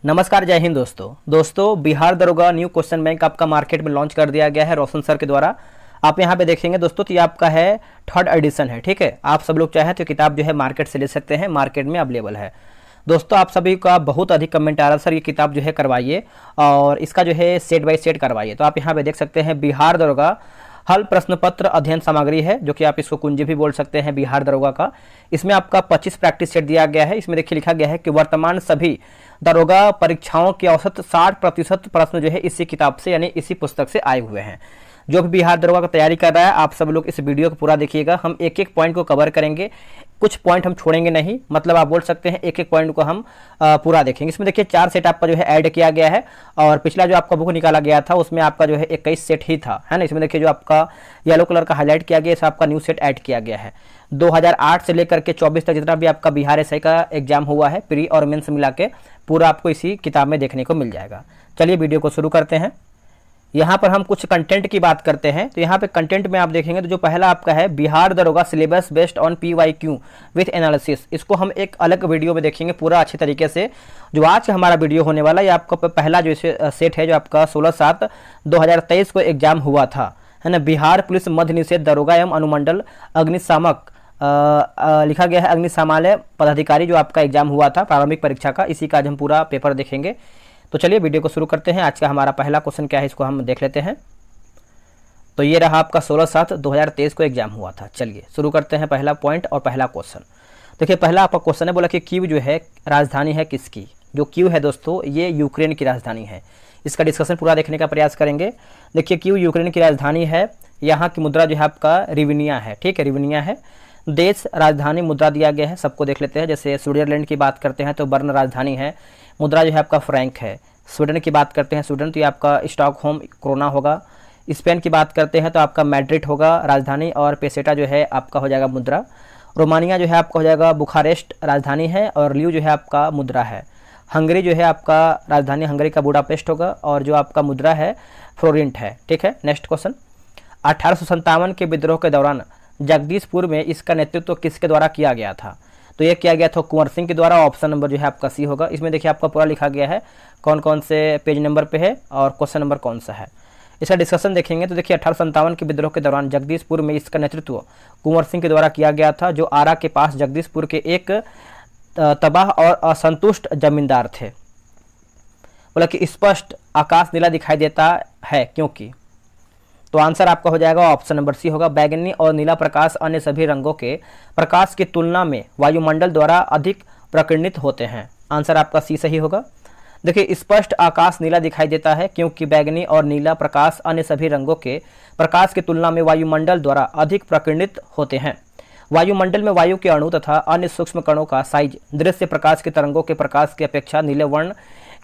नमस्कार, जय हिंद दोस्तों बिहार दरोगा न्यू क्वेश्चन बैंक आपका मार्केट में लॉन्च कर दिया गया है रोशन सर के द्वारा। आप यहाँ पे देखेंगे दोस्तों, तो ये आपका है थर्ड एडिशन है। ठीक है, आप सब लोग चाहें तो किताब जो है मार्केट से ले सकते हैं, मार्केट में अवेलेबल है। दोस्तों आप सभी का बहुत अधिक कमेंट आ रहा है, सर ये किताब जो है करवाइए और इसका जो है सेट बाय सेट करवाइए। तो आप यहाँ पे देख सकते हैं बिहार दरोगा हल प्रश्न पत्र अध्ययन सामग्री है, जो कि आप इसको कुंजी भी बोल सकते हैं बिहार दरोगा का। इसमें आपका 25 प्रैक्टिस सेट दिया गया है। इसमें देखिए लिखा गया है कि वर्तमान सभी दरोगा परीक्षाओं के औसत 60% प्रश्न जो है इसी किताब से यानी इसी पुस्तक से आए हुए हैं। जो भी बिहार दरोगा की तैयारी कर रहा है, आप सब लोग इस वीडियो को पूरा देखिएगा। हम एक एक पॉइंट को कवर करेंगे, कुछ पॉइंट हम छोड़ेंगे नहीं, मतलब आप बोल सकते हैं एक एक पॉइंट को हम पूरा देखेंगे। इसमें देखिए 4 सेट आपका जो है ऐड किया गया है और पिछला जो आपका बुक निकाला गया था उसमें आपका जो है 21 सेट ही था, है ना। इसमें देखिए जो आपका येलो कलर का हाईलाइट किया गया है, आपका न्यू सेट ऐड किया गया है। 2008 से लेकर के 24 तक जितना भी आपका बिहार एसआई का एग्जाम हुआ है, प्री और मेंस मिला के पूरा आपको इसी किताब में देखने को मिल जाएगा। चलिए वीडियो को शुरू करते हैं। यहाँ पर हम कुछ कंटेंट की बात करते हैं। तो यहाँ पे कंटेंट में आप देखेंगे तो जो पहला आपका है बिहार दरोगा syllabus based on PYQ with analysis, इसको हम एक अलग वीडियो में देखेंगे पूरा अच्छे तरीके से। जो आज का हमारा वीडियो होने वाला है, ये आपका पहला जो सेट है जो आपका 16/7/2023 को एग्जाम हुआ था, है ना। बिहार पुलिस मध्य निषेध दरोगा एवं अनुमंडल अग्निशामक लिखा गया है अग्निशमन पदाधिकारी, जो आपका एग्जाम हुआ था प्रारंभिक परीक्षा का, इसी का आज हम पूरा पेपर देखेंगे। तो चलिए वीडियो को शुरू करते हैं। आज का हमारा पहला क्वेश्चन क्या है इसको हम देख लेते हैं। तो ये रहा आपका 16/7/2023 को एग्जाम हुआ था। चलिए शुरू करते हैं पहला पॉइंट और पहला क्वेश्चन। देखिए पहला आपका क्वेश्चन है, बोला कि कीव जो है राजधानी है किसकी। जो कीव है दोस्तों, ये यूक्रेन की राजधानी है। इसका डिस्कशन पूरा देखने का प्रयास करेंगे। देखिए कीव यूक्रेन की राजधानी है। यहाँ की मुद्रा जो है आपका रिविनिया है, ठीक है, रिविनिया है। देश राजधानी मुद्रा दिया गया है, सबको देख लेते हैं। जैसे स्विट्जरलैंड की बात करते हैं तो बर्न राजधानी है, मुद्रा जो है आपका फ्रैंक है। स्वीडन की बात करते हैं स्वीडन, तो ये आपका स्टॉकहोम क्रोना होगा। स्पेन की बात करते हैं तो आपका मैड्रिड होगा राजधानी और पेसेटा जो है आपका हो जाएगा मुद्रा। रोमानिया जो है आपका हो जाएगा बुखारेस्ट राजधानी है और लियो जो है आपका मुद्रा है। हंगरी जो है आपका राजधानी हंगरी का बुडापेस्ट होगा और जो आपका मुद्रा है फ्लोरेंट है, ठीक है। नेक्स्ट क्वेश्चन, 1857 के विद्रोह के दौरान जगदीशपुर में इसका नेतृत्व किसके द्वारा किया गया था। तो ये किया गया था कुंवर सिंह के द्वारा। ऑप्शन नंबर जो है आपका सी होगा। इसमें देखिए आपका पूरा लिखा गया है कौन कौन से पेज नंबर पे है और क्वेश्चन नंबर कौन सा है। इसका डिस्कशन देखेंगे तो देखिए 1857 के विद्रोह के दौरान जगदीशपुर में इसका नेतृत्व कुंवर सिंह के द्वारा किया गया था, जो आरा के पास जगदीशपुर के एक तबाह और असंतुष्ट जमींदार थे। बोला कि स्पष्ट आकाश नीला दिखाई देता है क्योंकि, तो आंसर आपका हो जाएगा ऑप्शन नंबर सी होगा। बैगनी और नीला प्रकाश अन्य सभी रंगों के प्रकाश की तुलना में वायुमंडल द्वारा अधिक प्रकीर्णित होते हैं। आंसर आपका सी सही होगा। देखिए स्पष्ट आकाश नीला दिखाई देता है क्योंकि बैगनी और नीला प्रकाश अन्य सभी रंगों के प्रकाश की तुलना में वायुमंडल द्वारा अधिक प्रकीर्णित होते हैं। वायुमंडल में वायु के अणु तथा अन्य सूक्ष्म कणों का साइज दृश्य प्रकाश के तरंगों के प्रकाश की अपेक्षा नीले वर्ण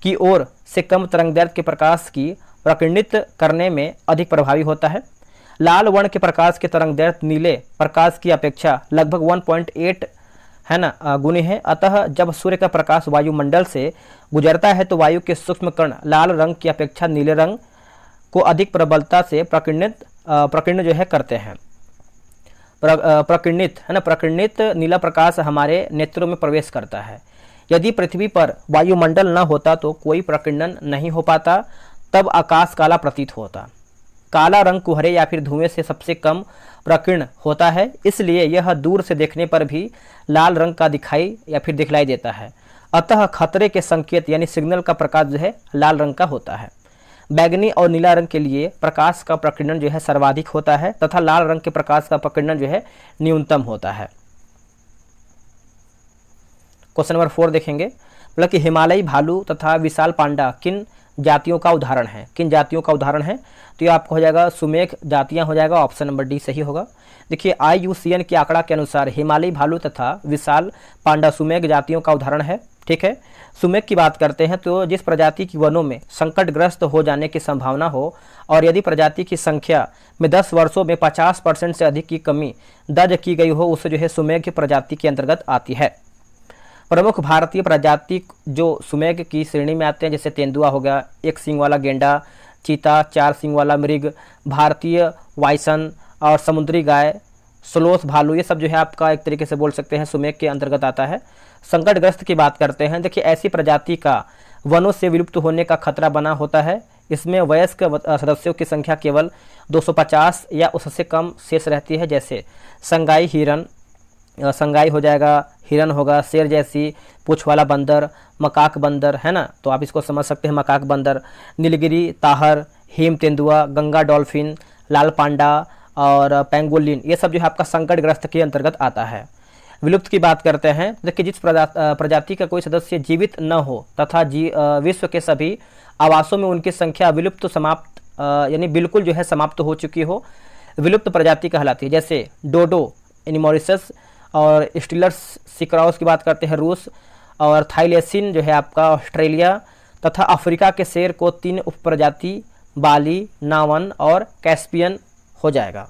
की ओर से कम तरंगदैर्घ्य के प्रकाश की प्रकीर्णित करने में अधिक प्रभावी होता है। लाल वर्ण के प्रकाश के तरंगदैर्घ्य नीले प्रकाश की अपेक्षा लगभग 1.8 है ना गुनी है। अतः जब सूर्य का प्रकाश वायुमंडल से गुजरता है तो वायु के सूक्ष्म कण लाल रंग की अपेक्षा नीले रंग को अधिक प्रबलता से प्रकीर्ण जो है करते हैं। प्रकीर्णित है ना, प्रकीर्णित नीला प्रकाश हमारे नेत्रों में प्रवेश करता है। यदि पृथ्वी पर वायुमंडल न होता तो कोई प्रकीर्णन नहीं हो पाता, तब आकाश काला प्रतीत होता। काला रंग कुहरे या फिर धुएं से सबसे कम प्रकीर्ण होता है, इसलिए यह दूर से देखने पर भी लाल रंग का दिखलाई देता है। अतः खतरे के संकेत यानी सिग्नल का प्रकाश जो है लाल रंग का होता है। बैगनी और नीला रंग के लिए प्रकाश का प्रकीर्णन जो है सर्वाधिक होता है तथा लाल रंग के प्रकाश का प्रकीर्णन जो है न्यूनतम होता है। क्वेश्चन नंबर 4 देखेंगे। मतलब कि हिमालयी भालू तथा विशाल पांडा किन जातियों का उदाहरण है, किन जातियों का उदाहरण है। तो ये आपको हो जाएगा सुमेक जातियां हो जाएगा। ऑप्शन नंबर डी सही होगा। देखिए IUCN के आंकड़ा के अनुसार हिमालयी भालू तथा विशाल पांडा सुमेक जातियों का उदाहरण है, ठीक है। सुमेक की बात करते हैं तो जिस प्रजाति की वनों में संकटग्रस्त हो जाने की संभावना हो और यदि प्रजाति की संख्या में 10 वर्षों में 50% से अधिक की कमी दर्ज की गई हो, उसे जो है सुमेक प्रजाति के अंतर्गत आती है। प्रमुख भारतीय प्रजाति जो सुमेग की श्रेणी में आते हैं, जैसे तेंदुआ हो गया, एक सींग वाला गेंडा, चीता, 4 सींग वाला मृग, भारतीय वाइसन और समुद्री गाय, स्लोथ भालू, ये सब जो है आपका एक तरीके से बोल सकते हैं सुमेग के अंतर्गत आता है। संकटग्रस्त की बात करते हैं, देखिए ऐसी प्रजाति का वनों से विलुप्त होने का खतरा बना होता है। इसमें वयस्क सदस्यों की संख्या केवल 250 या उससे कम शेष रहती है, जैसे संगाई हिरन, संगाई हो जाएगा, हिरन होगा, शेर जैसी पूँछ वाला बंदर, मकाक बंदर, है ना, तो आप इसको समझ सकते हैं मकाक बंदर, नीलगिरी ताहर, हिम तेंदुआ, गंगा डॉल्फिन, लाल पांडा और पेंगोलिन, ये सब जो है आपका संकटग्रस्त के अंतर्गत आता है। विलुप्त की बात करते हैं, देखिए जिस प्रजाति का कोई सदस्य जीवित न हो तथा विश्व के सभी आवासों में उनकी संख्या विलुप्त समाप्त यानी बिल्कुल जो है समाप्त हो चुकी हो, विलुप्त प्रजाति कहलाती है। जैसे डोडो यानी मॉरिशस, और स्टीलर्स सिक्राउस की बात करते हैं रूस, और थाइलेसिन जो है आपका ऑस्ट्रेलिया, तथा अफ्रीका के शेर को 3 उपप्रजाति बाली, नावन और कैस्पियन हो जाएगा।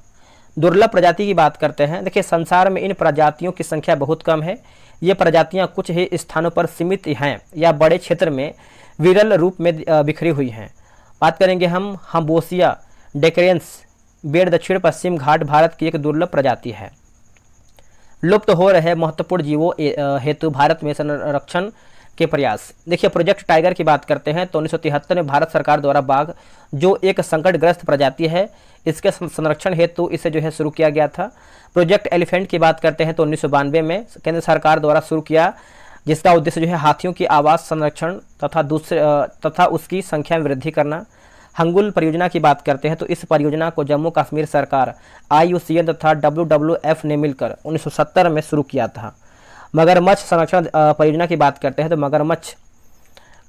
दुर्लभ प्रजाति की बात करते हैं, देखिए संसार में इन प्रजातियों की संख्या बहुत कम है। ये प्रजातियां कुछ ही स्थानों पर सीमित हैं या बड़े क्षेत्र में विरल रूप में बिखरी हुई हैं। बात करेंगे हम हम्बोसिया डेक्रेंस बेड दक्षिण पश्चिम घाट भारत की एक दुर्लभ प्रजाति है। लुप्त हो रहे महत्वपूर्ण जीवों हेतु भारत में संरक्षण के प्रयास, देखिए प्रोजेक्ट टाइगर की बात करते हैं तो 1973 में भारत सरकार द्वारा बाघ जो एक संकटग्रस्त प्रजाति है, इसके संरक्षण हेतु इसे जो है शुरू किया गया था। प्रोजेक्ट एलिफेंट की बात करते हैं तो 1992 में केंद्र सरकार द्वारा शुरू किया, जिसका उद्देश्य जो है हाथियों की आवास संरक्षण तथा उसकी संख्या में वृद्धि करना। हंगुल परियोजना की बात करते हैं तो इस परियोजना को जम्मू कश्मीर सरकार, IUCN तथा WWF ने मिलकर 1970 में शुरू किया था। मगरमच्छ संरक्षण परियोजना की बात करते हैं तो मगरमच्छ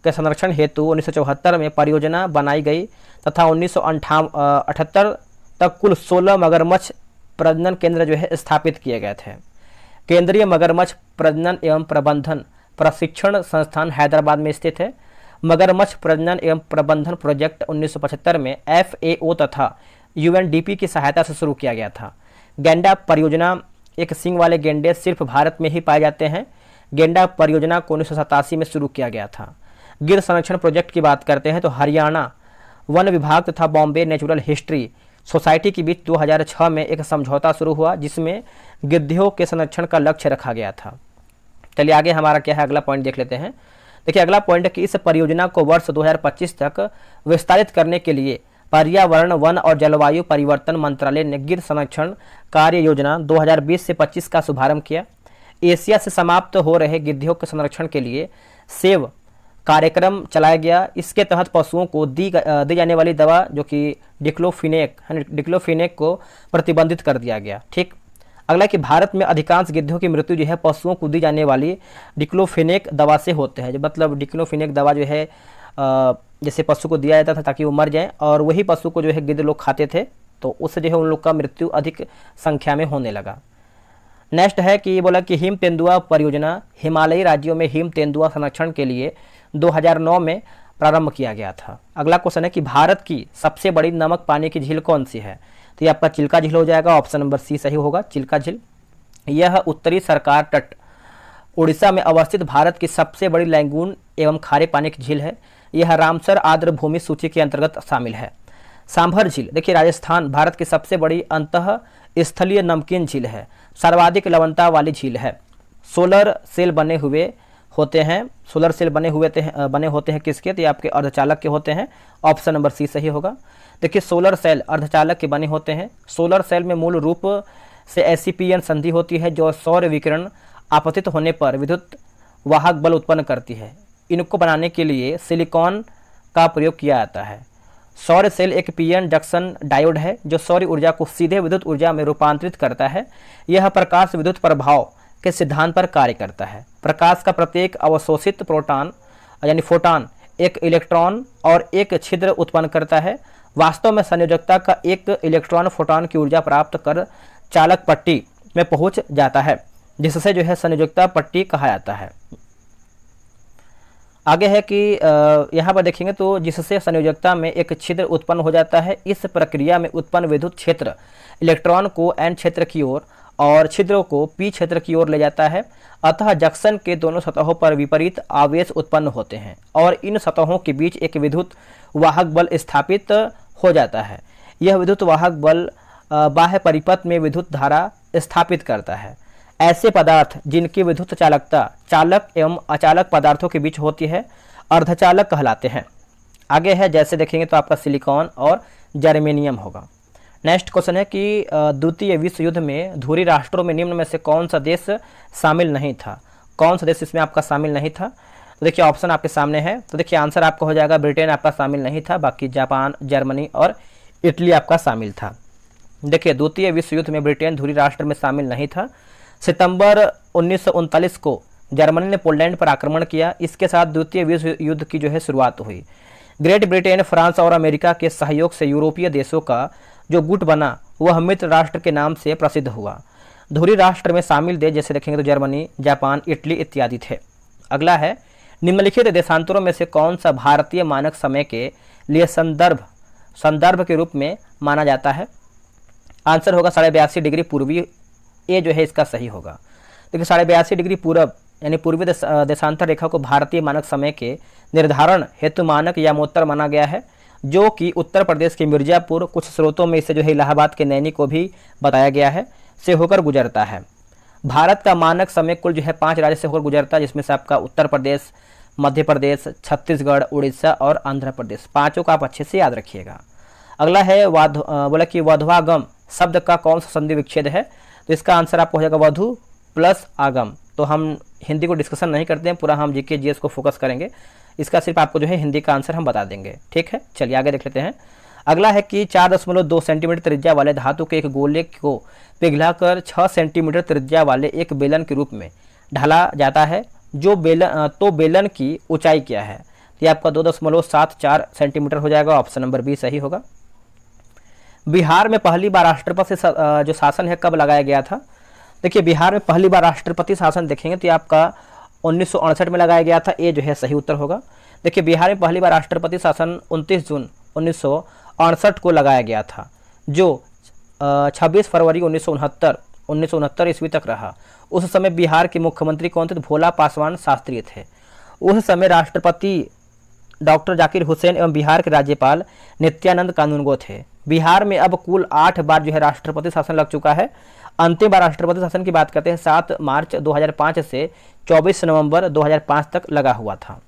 के संरक्षण हेतु 1974 में परियोजना बनाई गई तथा 1978 तक कुल 16 मगरमच्छ प्रजनन केंद्र जो है स्थापित किए गए थे। केंद्रीय मगरमच्छ प्रजनन एवं प्रबंधन प्रशिक्षण संस्थान हैदराबाद में स्थित है। मगरमच्छ प्रजनन एवं प्रबंधन प्रोजेक्ट 1975 में FAO तथा UNDP की सहायता से शुरू किया गया था। गेंडा परियोजना, एक सींग वाले गेंडे सिर्फ भारत में ही पाए जाते हैं। गेंडा परियोजना को 1987 में शुरू किया गया था। गिर संरक्षण प्रोजेक्ट की बात करते हैं तो हरियाणा वन विभाग तथा बॉम्बे नेचुरल हिस्ट्री सोसाइटी के बीच 2006 में एक समझौता शुरू हुआ, जिसमें गिद्धों के संरक्षण का लक्ष्य रखा गया था। चलिए आगे हमारा क्या है, अगला पॉइंट देख लेते हैं। देखिए अगला पॉइंट है कि इस परियोजना को वर्ष 2025 तक विस्तारित करने के लिए पर्यावरण, वन और जलवायु परिवर्तन मंत्रालय ने गिर संरक्षण कार्य योजना 2020 से 25 का शुभारंभ किया। एशिया से समाप्त हो रहे गिद्धों के संरक्षण के लिए सेव कार्यक्रम चलाया गया। इसके तहत पशुओं को दी जाने वाली दवा जो कि डिक्लोफिनेक को प्रतिबंधित कर दिया गया। ठीक, अगला कि भारत में अधिकांश गिद्धों की मृत्यु जो है पशुओं को दी जाने वाली डिक्लोफिनेक दवा से होते हैं। जो मतलब डिक्लोफिनेक दवा जो है जैसे पशु को दिया जाता था ताकि वो मर जाए, और वही पशु को जो है गिद्ध लोग खाते थे, तो उससे जो है उन लोग का मृत्यु अधिक संख्या में होने लगा। नेक्स्ट है कि ये बोला कि हिम तेंदुआ परियोजना हिमालयी राज्यों में हिम तेंदुआ संरक्षण के लिए 2009 में प्रारंभ किया गया था। अगला क्वेश्चन है कि भारत की सबसे बड़ी नमक पानी की झील कौन सी है, तो ये आपका चिल्का झील हो जाएगा। ऑप्शन नंबर सी सही होगा, चिल्का झील। यह उत्तरी सरकार तट उड़ीसा में अवस्थित भारत की सबसे बड़ी लैगून एवं खारे पानी की झील है। यह रामसर आर्द्र भूमि सूची के अंतर्गत शामिल है। सांभर झील, देखिए राजस्थान भारत की सबसे बड़ी अंतः स्थलीय नमकीन झील है, सर्वाधिक लवणता वाली झील है। सोलर सेल बने होते हैं किसके, तो ये आपके अर्धचालक के होते हैं। ऑप्शन नंबर सी सही होगा। देखिए सोलर सेल अर्धचालक के बने होते हैं। सोलर सेल में मूल रूप से SCPN संधि होती है जो सौर विकिरण आपतित होने पर विद्युत वाहक बल उत्पन्न करती है। इनको बनाने के लिए सिलिकॉन का प्रयोग किया जाता है। सौर सेल एक PN जंक्शन डायोड है जो सौर ऊर्जा को सीधे विद्युत ऊर्जा में रूपांतरित करता है। यह प्रकाश विद्युत प्रभाव के सिद्धांत पर कार्य करता है। प्रकाश का प्रत्येक अवशोषित प्रोटॉन यानी फोटॉन एक इलेक्ट्रॉन और एक छिद्र उत्पन्न करता है। वास्तव में संयोजकता का एक इलेक्ट्रॉन फोटॉन की ऊर्जा प्राप्त कर चालक पट्टी में पहुंच जाता है, जिससे जो है संयोजकता पट्टी कहा जाता है। आगे है कि यहाँ पर देखेंगे तो जिससे संयोजकता में एक छिद्र उत्पन्न हो जाता है। इस प्रक्रिया में उत्पन्न विद्युत क्षेत्र इलेक्ट्रॉन को N क्षेत्र की ओर और छिद्रों को P क्षेत्र की ओर ले जाता है। अतः जंक्शन के दोनों सतहों पर विपरीत आवेश उत्पन्न होते हैं और इन सतहों के बीच एक विद्युत वाहक बल स्थापित हो जाता है। यह विद्युत वाहक बल बाह्य परिपथ में विद्युत धारा स्थापित करता है। ऐसे पदार्थ जिनकी विद्युत चालकता चालक एवं अचालक पदार्थों के बीच होती है अर्धचालक कहलाते हैं। आगे है जैसे देखेंगे तो आपका सिलिकॉन और जर्मेनियम होगा। नेक्स्ट क्वेश्चन है कि द्वितीय विश्व युद्ध में धुरी राष्ट्रों में निम्न में से कौन सा देश शामिल नहीं था? कौन सा देश इसमें आपका शामिल नहीं था? तो देखिए ऑप्शन आपके सामने है। तो देखिए आंसर आपका हो जाएगा ब्रिटेन आपका शामिल नहीं था, बाकी जापान, जर्मनी और इटली आपका शामिल था। देखिए द्वितीय विश्व युद्ध में ब्रिटेन धुरी राष्ट्र में शामिल नहीं था। सितंबर 1939 को जर्मनी ने पोलैंड पर आक्रमण किया। इसके साथ द्वितीय विश्व युद्ध की जो है शुरुआत हुई। ग्रेट ब्रिटेन, फ्रांस और अमेरिका के सहयोग से यूरोपीय देशों का जो गुट बना वह मित्र राष्ट्र के नाम से प्रसिद्ध हुआ। धुरी राष्ट्र में शामिल देश जैसे देखेंगे तो जर्मनी, जापान, इटली इत्यादि थे। अगला है निम्नलिखित देशांतरों में से कौन सा भारतीय मानक समय के लिए संदर्भ के रूप में माना जाता है? आंसर होगा 82.5 डिग्री पूर्वी। ये जो है इसका सही होगा। देखिए 82.5 डिग्री पूरब यानी पूर्वी देशांतर रेखा को भारतीय मानक समय के निर्धारण हेतु मानक यामोत्तर माना गया है, जो कि उत्तर प्रदेश के मिर्जापुर, कुछ स्रोतों में इसे जो है इलाहाबाद के नैनी को भी बताया गया है, से होकर गुजरता है। भारत का मानक समय कुल जो है 5 राज्य से होकर गुजरता है, जिसमें से आपका उत्तर प्रदेश, मध्य प्रदेश, छत्तीसगढ़, उड़ीसा और आंध्र प्रदेश, पांचों का आप अच्छे से याद रखिएगा। अगला है बोला कि वधवागम शब्द का कौन सा संधि विच्छेद है? तो इसका आंसर आपको हो जाएगा वधु प्लस आगम। तो हम हिंदी को डिस्कशन नहीं करते हैं, पूरा हम जीके जीएस को फोकस करेंगे। इसका सिर्फ आपको जो है हिंदी का आंसर हम बता देंगे, ठीक है। चलिए आगे देख लेते हैं। अगला है कि 4.2 सेंटीमीटर त्रिज्या वाले धातु के एक गोले को पिघलाकर 6 सेंटीमीटर त्रिज्या वाले एक बेलन के रूप में ढाला जाता है। जो बेलन की ऊंचाई क्या है? तो ये आपका 2.74 सेंटीमीटर हो जाएगा। ऑप्शन नंबर बी सही होगा। बिहार में पहली बार राष्ट्रपति जो शासन है कब लगाया गया था? देखिए बिहार में पहली बार राष्ट्रपति शासन देखेंगे तो ये आपका 1968 में लगाया गया था। ये जो है सही उत्तर होगा। देखिए बिहार में पहली बार राष्ट्रपति शासन 29 जून 1968 को लगाया गया था, जो 26 फरवरी 1969 ईस्वी तक रहा। उस समय बिहार के मुख्यमंत्री कौन थे? तो भोला पासवान शास्त्री थे। उस समय राष्ट्रपति डॉक्टर जाकिर हुसैन एवं बिहार के राज्यपाल नित्यानंद कानूनगो थे। बिहार में अब कुल 8 बार जो है राष्ट्रपति शासन लग चुका है। अंतिम बार राष्ट्रपति शासन की बात करते हैं 7 मार्च 2005 से 24 नवंबर 2005 तक लगा हुआ था।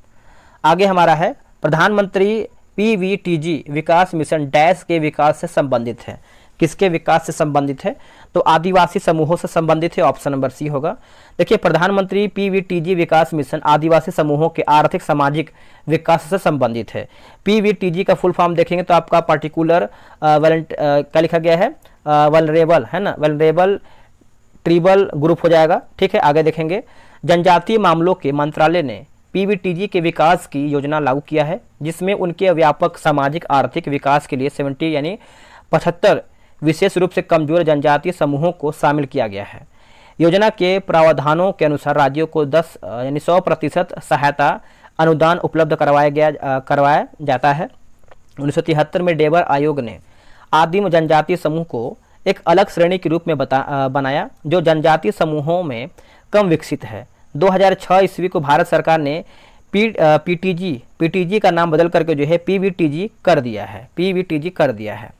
आगे हमारा है प्रधानमंत्री पीवीटीजी विकास मिशन डैश के विकास से संबंधित है। किसके विकास से संबंधित है? तो आदिवासी समूहों से संबंधित है। ऑप्शन नंबर सी होगा। देखिए प्रधानमंत्री पीवीटीजी विकास मिशन आदिवासी समूहों के आर्थिक सामाजिक विकास से संबंधित है। पीवीटीजी का फुल फॉर्म देखेंगे तो आपका पर्टिकुलर क्या लिखा गया है? वल्नरेबल है ना, वल्नरेबल ट्रिबल ग्रुप हो जाएगा, ठीक है। आगे देखेंगे जनजातीय मामलों के मंत्रालय ने पीवीटीजी के विकास की योजना लागू किया है, जिसमें उनके व्यापक सामाजिक आर्थिक विकास के लिए 70 यानी 75 विशेष रूप से कमजोर जनजातीय समूहों को शामिल किया गया है। योजना के प्रावधानों के अनुसार राज्यों को 10 यानी 100% सहायता अनुदान उपलब्ध करवाया जाता है। 1973 में डेबर आयोग ने आदिम जनजातीय समूह को एक अलग श्रेणी के रूप में बनाया, जो जनजातीय समूहों में कम विकसित है। 2006 ईस्वी को भारत सरकार ने पीटीजी का नाम बदल करके जो है पीवीटीजी कर दिया है।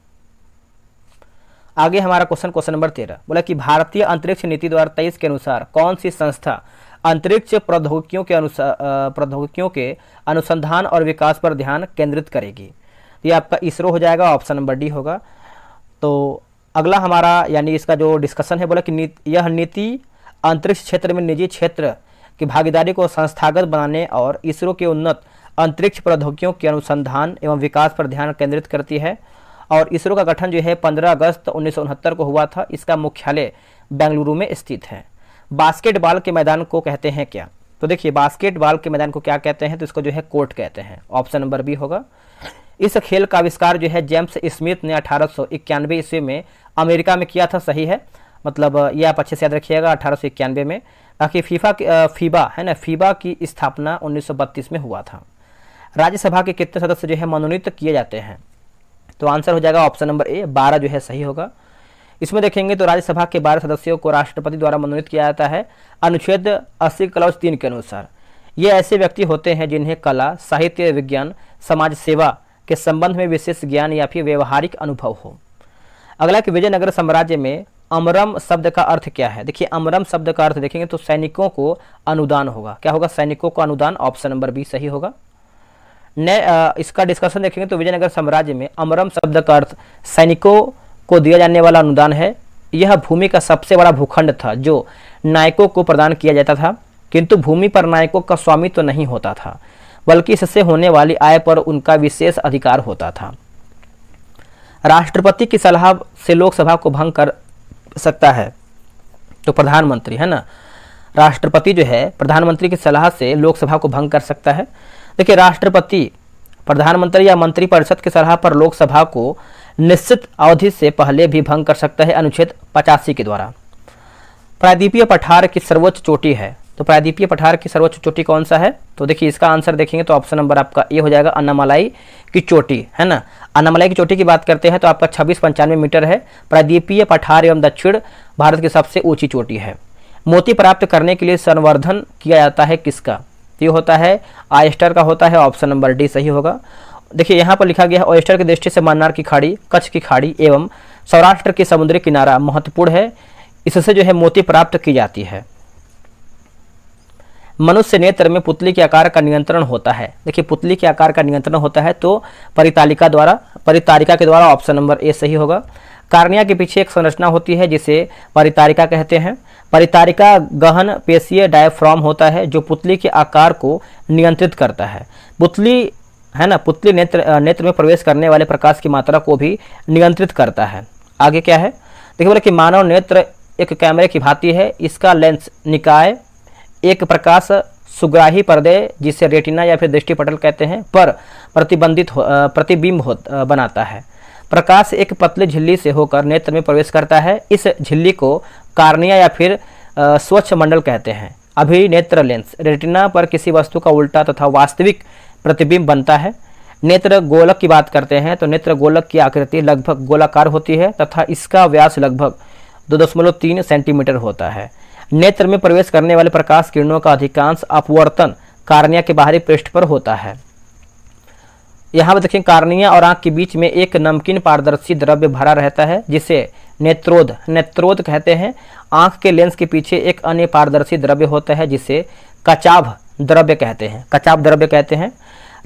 आगे हमारा क्वेश्चन नंबर 13 बोला कि भारतीय अंतरिक्ष नीति 2023 के अनुसार कौन सी संस्था अंतरिक्ष प्रौद्योगिकियों के अनुसंधान और विकास पर ध्यान केंद्रित करेगी? ये आपका इसरो हो जाएगा। ऑप्शन नंबर डी होगा। तो अगला हमारा यानी इसका जो डिस्कशन है बोला कि यह नीति अंतरिक्ष क्षेत्र में निजी क्षेत्र की भागीदारी को संस्थागत बनाने और इसरो के उन्नत अंतरिक्ष प्रौद्योगिकियों के अनुसंधान एवं विकास पर ध्यान केंद्रित करती है। और इसरो का गठन जो है 15 अगस्त 1969 को हुआ था। इसका मुख्यालय बेंगलुरु में स्थित है। बास्केटबॉल के मैदान को कहते हैं क्या? तो देखिए बास्केटबॉल के मैदान को क्या कहते हैं? तो इसको जो है कोर्ट कहते हैं। ऑप्शन नंबर बी होगा। इस खेल का आविष्कार जो है जेम्स स्मिथ ने 1891 ईस्वी में अमेरिका में किया था। सही है, मतलब ये आप अच्छे से याद रखिएगा 1891 में। बाकी फीबा की स्थापना 1932 में हुआ था। राज्यसभा के कितने सदस्य जो है मनोनीत किए जाते हैं? तो आंसर हो जाएगा ऑप्शन नंबर ए 12 जो है सही होगा। इसमें देखेंगे तो राज्यसभा के 12 सदस्यों को राष्ट्रपति द्वारा मनोनीत किया जाता है अनुच्छेद 80 क्लॉज 3 के अनुसार। ये ऐसे व्यक्ति होते हैं जिन्हें कला, साहित्य, विज्ञान, समाज सेवा के संबंध में विशेष ज्ञान या फिर व्यवहारिक अनुभव हो। अगला कि विजयनगर साम्राज्य में अमरम शब्द का अर्थ क्या है? देखिए अमरम शब्द का अर्थ देखेंगे तो सैनिकों को अनुदान होगा। क्या होगा? सैनिकों को अनुदान। ऑप्शन नंबर बी सही होगा। इसका डिस्कशन देखेंगे तो विजयनगर साम्राज्य में अमरम शब्द का अर्थ सैनिकों को दिया जाने वाला अनुदान है। यह भूमि का सबसे बड़ा भूखंड था जो नायकों को प्रदान किया जाता था, किंतु भूमि पर नायकों का स्वामित्व तो नहीं होता था, बल्कि इससे होने वाली आय पर उनका विशेष अधिकार होता था। राष्ट्रपति की सलाह से लोकसभा को भंग कर सकता है तो प्रधानमंत्री, है ना, राष्ट्रपति जो है प्रधानमंत्री की सलाह से लोकसभा को भंग कर सकता है। देखिए, राष्ट्रपति प्रधानमंत्री या मंत्रिपरिषद की सलाह पर लोकसभा को निश्चित अवधि से पहले भी भंग कर सकता है अनुच्छेद 85 के द्वारा। प्रायद्वीपीय पठार की सर्वोच्च चोटी है, तो प्रायद्वीपीय पठार की सर्वोच्च चोटी कौन सा है? तो देखिए इसका आंसर देखेंगे तो ऑप्शन नंबर आपका ए हो जाएगा, अन्नामलाई की चोटी, है ना। अन्नामलाई की चोटी की बात करते हैं तो आपका 2695 मीटर है। प्रायद्वीपीय पठार एवं दक्षिण भारत की सबसे ऊंची चोटी है। मोती प्राप्त करने के लिए संवर्धन किया जाता है किसका? ये होता है ऑयस्टर का होता है, ऑप्शन नंबर डी सही होगा। देखिए यहाँ पर लिखा गया है ऑयस्टर की दृष्टि से मन्नार की खाड़ी, कच्छ की खाड़ी एवं सौराष्ट्र की समुद्री किनारा महत्वपूर्ण है, इससे जो है मोती प्राप्त की जाती है। मनुष्य नेत्र में पुतली के आकार का नियंत्रण होता है। देखिए पुतली के आकार का नियंत्रण होता है तो परितालिका के द्वारा, ऑप्शन नंबर ए सही होगा। कार्निया के पीछे एक संरचना होती है जिसे परितारिका कहते हैं। परितारिका गहन पेशीय डायफ्राम होता है जो पुतली के आकार को नियंत्रित करता है। पुतली, है ना, पुतली नेत्र में प्रवेश करने वाले प्रकाश की मात्रा को भी नियंत्रित करता है। आगे क्या है? देखिए बोले कि मानव नेत्र एक कैमरे की भांति है। इसका लेंस निकाय एक प्रकाश सुग्राही पर्दे जिसे रेटिना या फिर दृष्टिपटल कहते हैं पर प्रतिबिंब बनाता है। प्रकाश एक पतली झिल्ली से होकर नेत्र में प्रवेश करता है। इस झिल्ली को कार्निया या फिर स्वच्छ मंडल कहते हैं। अभिनेत्र लेंस रेटिना पर किसी वस्तु का उल्टा तथा वास्तविक प्रतिबिंब बनता है। नेत्र गोलक की बात करते हैं तो नेत्र गोलक की आकृति लगभग गोलाकार होती है तथा इसका व्यास लगभग 2.3 सेंटीमीटर होता है। नेत्र में प्रवेश करने वाले प्रकाश किरणों का अधिकांश अपवर्तन कार्निया के बाहरी पृष्ठ पर होता है। यहाँ पर देखिए कार्निया और आंख के बीच में एक नमकीन पारदर्शी द्रव्य भरा रहता है जिसे नेत्रोद कहते हैं। आंख के लेंस के पीछे एक अन्य पारदर्शी द्रव्य होता है जिसे कचाभ द्रव्य कहते हैं।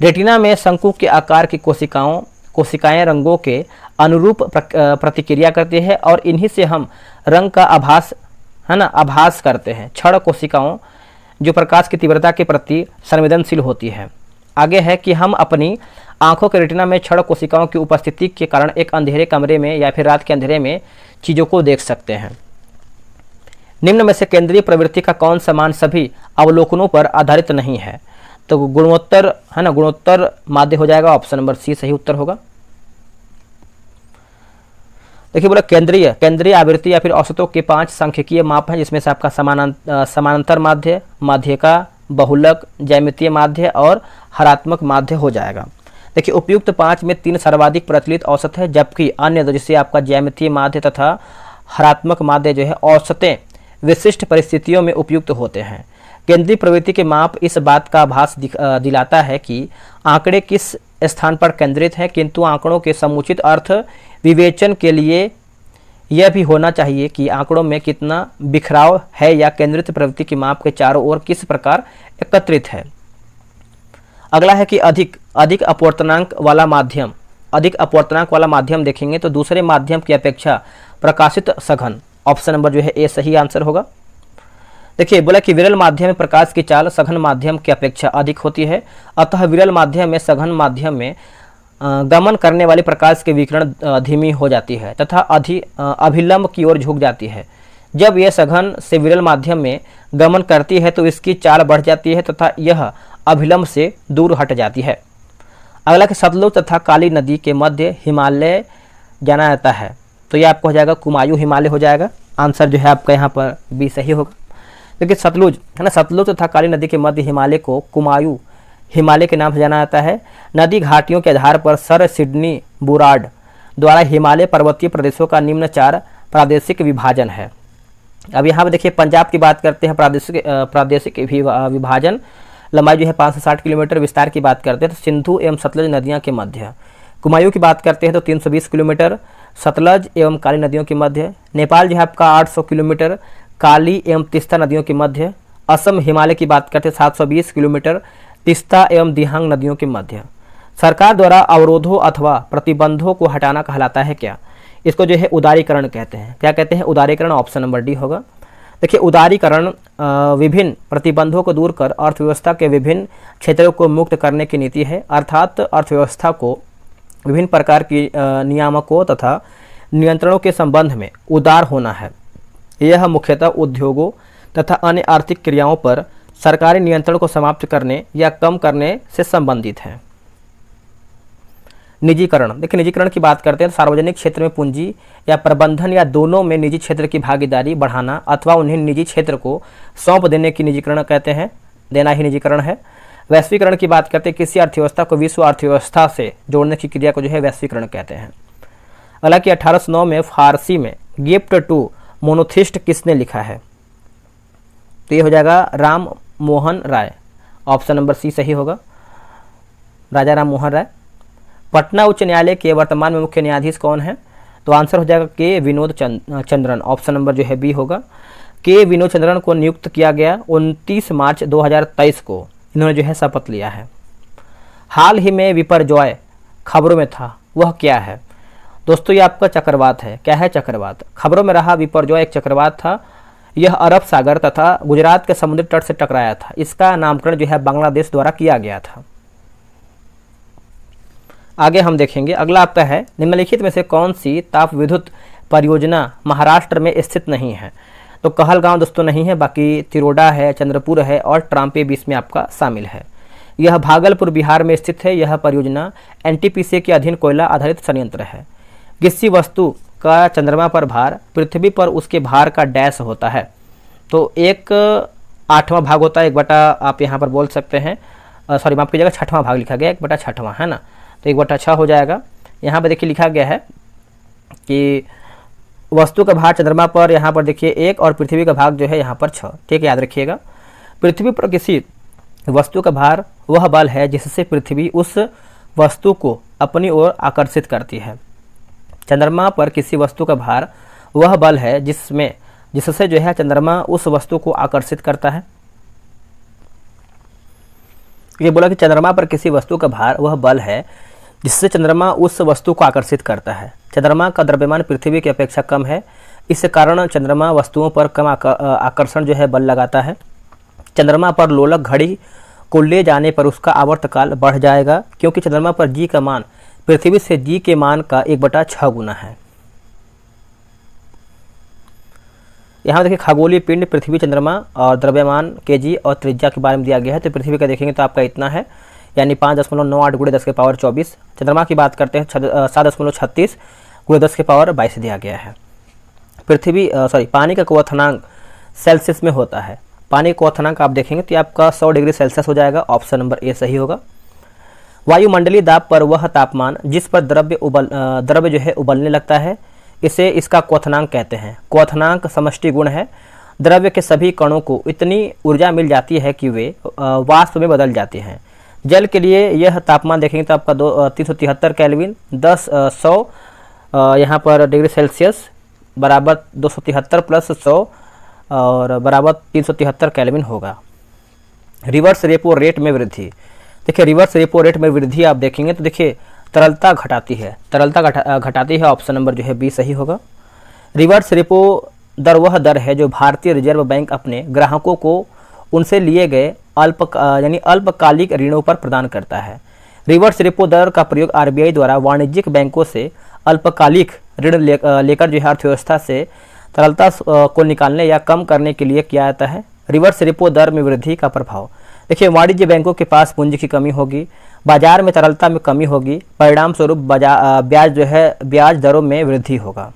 रेटिना में शंकु के आकार की कोशिकाएं रंगों के अनुरूप प्रतिक्रिया करती है और इन्हीं से हम रंग का आभास करते हैं। क्षण कोशिकाओं जो प्रकाश की तीव्रता के प्रति संवेदनशील होती है। आगे है कि हम अपनी आंखों के रेटिना में क्षण कोशिकाओं की उपस्थिति के कारण एक अंधेरे कमरे में या फिर रात के अंधेरे में चीजों को देख सकते हैं। निम्न में से केंद्रीय प्रवृत्ति का कौन सा मान सभी अवलोकनों पर आधारित नहीं है? तो गुणोत्तर, है ना, गुणोत्तर माध्य हो जाएगा, ऑप्शन नंबर सी सही उत्तर होगा। देखिए बोला केंद्रीय आवृत्ति या फिर औसतों के 5 सांख्यिकीय माप हैं जिसमें से आपका समानांतर माध्य, माध्यिका, बहुलक, ज्यामितीय माध्य और हरात्मक माध्य हो जाएगा। देखिए उपयुक्त 5 में 3 सर्वाधिक प्रचलित औसत है जबकि अन्य जैसे आपका ज्यामितीय माध्य तथा हरात्मक माध्य जो है औसतें विशिष्ट परिस्थितियों में उपयुक्त होते हैं। केंद्रीय प्रवृत्ति के माप इस बात का आभास दिलाता है कि आंकड़े किस स्थान पर केंद्रित हैं, किंतु आंकड़ों के समुचित अर्थ विवेचन के लिए यह भी होना चाहिए कि आंकड़ों में कितना बिखराव है या केंद्रित प्रवृत्ति के माप के चारों ओर किस प्रकार एकत्रित है। अगला है कि अधिक अपवर्तनांक वाला माध्यम देखेंगे तो दूसरे माध्यम की अपेक्षा प्रकाशित सघन, ऑप्शन नंबर जो है ए सही आंसर होगा। देखिए बोला कि विरल माध्यम में प्रकाश की चाल सघन माध्यम की अपेक्षा अधिक होती है, अतः विरल माध्यम में सघन माध्यम में गमन करने वाली प्रकाश की विकिरण धीमी हो जाती है तथा अभिलंब की ओर झुक जाती है। जब यह सघन से विरल माध्यम में गमन करती है तो इसकी चाल बढ़ जाती है तथा यह अभिलंब से दूर हट जाती है। अगला कि सतलुज तथा काली नदी के मध्य हिमालय जाना जाता है, तो यह आपको हो जाएगा कुमायूं हिमालय हो जाएगा। आंसर जो है आपका यहाँ पर बी सही होगा। देखिए सतलुज, है ना, सतलुज तथा काली नदी के मध्य हिमालय को कुमायूं हिमालय के नाम से जाना जाता है। नदी घाटियों के आधार पर सर सिडनी बुराड द्वारा हिमालय पर्वतीय प्रदेशों का निम्न 4 प्रादेशिक विभाजन है। अब यहाँ पर देखिए पंजाब की बात करते हैं, प्रादेशिक विभाजन, लंबाई जो है 560 किलोमीटर। विस्तार की बात करते हैं तो सिंधु एवं सतलज नदियाँ के मध्य। कुमायूं की बात करते हैं तो 320 किलोमीटर सतलज एवं काली नदियों के मध्य। नेपाल जो है आपका 800 किलोमीटर काली एवं तीस्ता नदियों के मध्य। असम हिमालय की बात करते हैं 720 किलोमीटर तीस्ता एवं दिहांग नदियों के मध्य। सरकार द्वारा अवरोधों अथवा प्रतिबंधों को हटाना कहलाता है क्या? इसको जो है उदारीकरण कहते हैं। क्या कहते हैं? उदारीकरण। ऑप्शन नंबर डी होगा। देखिए, उदारीकरण विभिन्न प्रतिबंधों को दूर कर अर्थव्यवस्था के विभिन्न क्षेत्रों को मुक्त करने की नीति है। अर्थात अर्थव्यवस्था को विभिन्न प्रकार की नियामकों तथा नियंत्रणों के संबंध में उदार होना है। यह मुख्यतः उद्योगों तथा अन्य आर्थिक क्रियाओं पर सरकारी नियंत्रण को समाप्त करने या कम करने से संबंधित है। निजीकरण। देखिए, निजीकरण की बात करते हैं तो सार्वजनिक क्षेत्र में पूंजी या प्रबंधन या दोनों में निजी क्षेत्र की भागीदारी बढ़ाना अथवा उन्हें निजी क्षेत्र को सौंप देने की निजीकरण कहते हैं, देना ही निजीकरण है। वैश्वीकरण की बात करते हैं, किसी अर्थव्यवस्था को विश्व अर्थव्यवस्था से जोड़ने की क्रिया को जो है वैश्वीकरण कहते हैं। हालांकि 1809 में फारसी में गिफ्ट टू मोनोथिस्ट किसने लिखा है? तो ये हो जाएगा राम मोहन राय। ऑप्शन नंबर सी सही होगा, राजा राम मोहन राय। पटना उच्च न्यायालय के वर्तमान में मुख्य न्यायाधीश कौन है? तो आंसर हो जाएगा के विनोद चंद्रन। ऑप्शन नंबर जो है बी होगा। के विनोद चंद्रन को नियुक्त किया गया 29 मार्च 2023 को इन्होंने जो है शपथ लिया है। हाल ही में विपर्जॉय खबरों में था, वह क्या है? दोस्तों, ये आपका चक्रवात है। क्या है? चक्रवात। खबरों में रहा विपर्जॉय एक चक्रवात था। यह अरब सागर तथा गुजरात के समुद्री तट से टकराया था। इसका नामकरण जो है बांग्लादेश द्वारा किया गया था। आगे हम देखेंगे, अगला आपका है, निम्नलिखित में से कौन सी ताप विद्युत परियोजना महाराष्ट्र में स्थित नहीं है? तो कहलगांव दोस्तों नहीं है, बाकी तिरोडा है, चंद्रपुर है और ट्राम्पे भी इसमें आपका शामिल है। यह भागलपुर बिहार में स्थित है। यह परियोजना एनटीपीसी के अधीन कोयला आधारित संयंत्र है। किसी वस्तु का चंद्रमा पर भार पृथ्वी पर उसके भार का डैश होता है? तो 1/8वां भाग होता है। 1/, आप यहाँ पर बोल सकते हैं, सॉरी माफ कीजिएगा, 6वां भाग लिखा गया, 1/6 है ना, तो 1/6 हो जाएगा। यहाँ पर देखिए लिखा गया है कि वस्तु का भार चंद्रमा पर यहाँ पर देखिए 1 और पृथ्वी का भाग जो है यहाँ पर 6। ठीक है, याद रखिएगा। पृथ्वी पर किसी वस्तु का भार वह बल है जिससे पृथ्वी उस वस्तु को अपनी ओर आकर्षित करती है। चंद्रमा पर किसी वस्तु का भार वह बल है जिससे जो है चंद्रमा उस वस्तु को आकर्षित करता है। ये बोला कि चंद्रमा पर किसी वस्तु का भार वह बल है जिससे चंद्रमा उस वस्तु को आकर्षित करता है। चंद्रमा का द्रव्यमान पृथ्वी की अपेक्षा कम है, इस कारण चंद्रमा वस्तुओं पर कम आकर्षण जो है बल लगाता है। चंद्रमा पर लोलक घड़ी को ले जाने पर उसका आवर्तकाल बढ़ जाएगा, क्योंकि चंद्रमा पर जी का मान पृथ्वी से जी के मान का 1/6 गुना है। यहाँ देखिए खगोलीय पिंड पृथ्वी, चंद्रमा और द्रव्यमान केजी और त्रिज्या के बारे में दिया गया है। तो पृथ्वी का देखेंगे तो आपका इतना है, यानी 5.98 × 10⁻24। चंद्रमा की बात करते हैं 7.36 × 10⁻22 दिया गया है। पानी का क्वथनांक सेल्सियस में होता है। पानी का क्वथनांक आप देखेंगे तो आपका 100 डिग्री सेल्सियस हो जाएगा। ऑप्शन नंबर ए सही होगा। वायुमंडलीय दाब पर वह तापमान जिस पर द्रव्य जो है उबलने लगता है, इसे इसका क्वथनांक कहते हैं। क्वथनांक समष्टि गुण है। द्रव्य के सभी कणों को इतनी ऊर्जा मिल जाती है कि वे वाष्प में बदल जाते हैं। जल के लिए यह तापमान देखेंगे तो आपका 373 केल्विन 100 यहाँ पर डिग्री सेल्सियस बराबर 273 + 100 और बराबर 373 केल्विन होगा। रिवर्स रेपो रेट में वृद्धि। देखिए रिवर्स रेपो रेट में वृद्धि आप देखेंगे तो देखिए तरलता घटाती है, घटाती है। ऑप्शन नंबर जो है बी सही होगा। रिवर्स रेपो दर वह दर है जो भारतीय रिजर्व बैंक अपने ग्राहकों को उनसे लिए गए अल्पकालिक ऋणों पर प्रदान करता है। रिवर्स रेपो दर का प्रयोग आरबीआई द्वारा वाणिज्यिक बैंकों से अल्पकालिक ऋण लेकर जो है अर्थव्यवस्था से तरलता को निकालने या कम करने के लिए किया जाता है। रिवर्स रेपो दर में वृद्धि का प्रभाव देखिए, वाणिज्य बैंकों के पास पूंजी की कमी होगी, बाजार में तरलता में कमी होगी, परिणाम स्वरूप ब्याज दरों में वृद्धि होगा।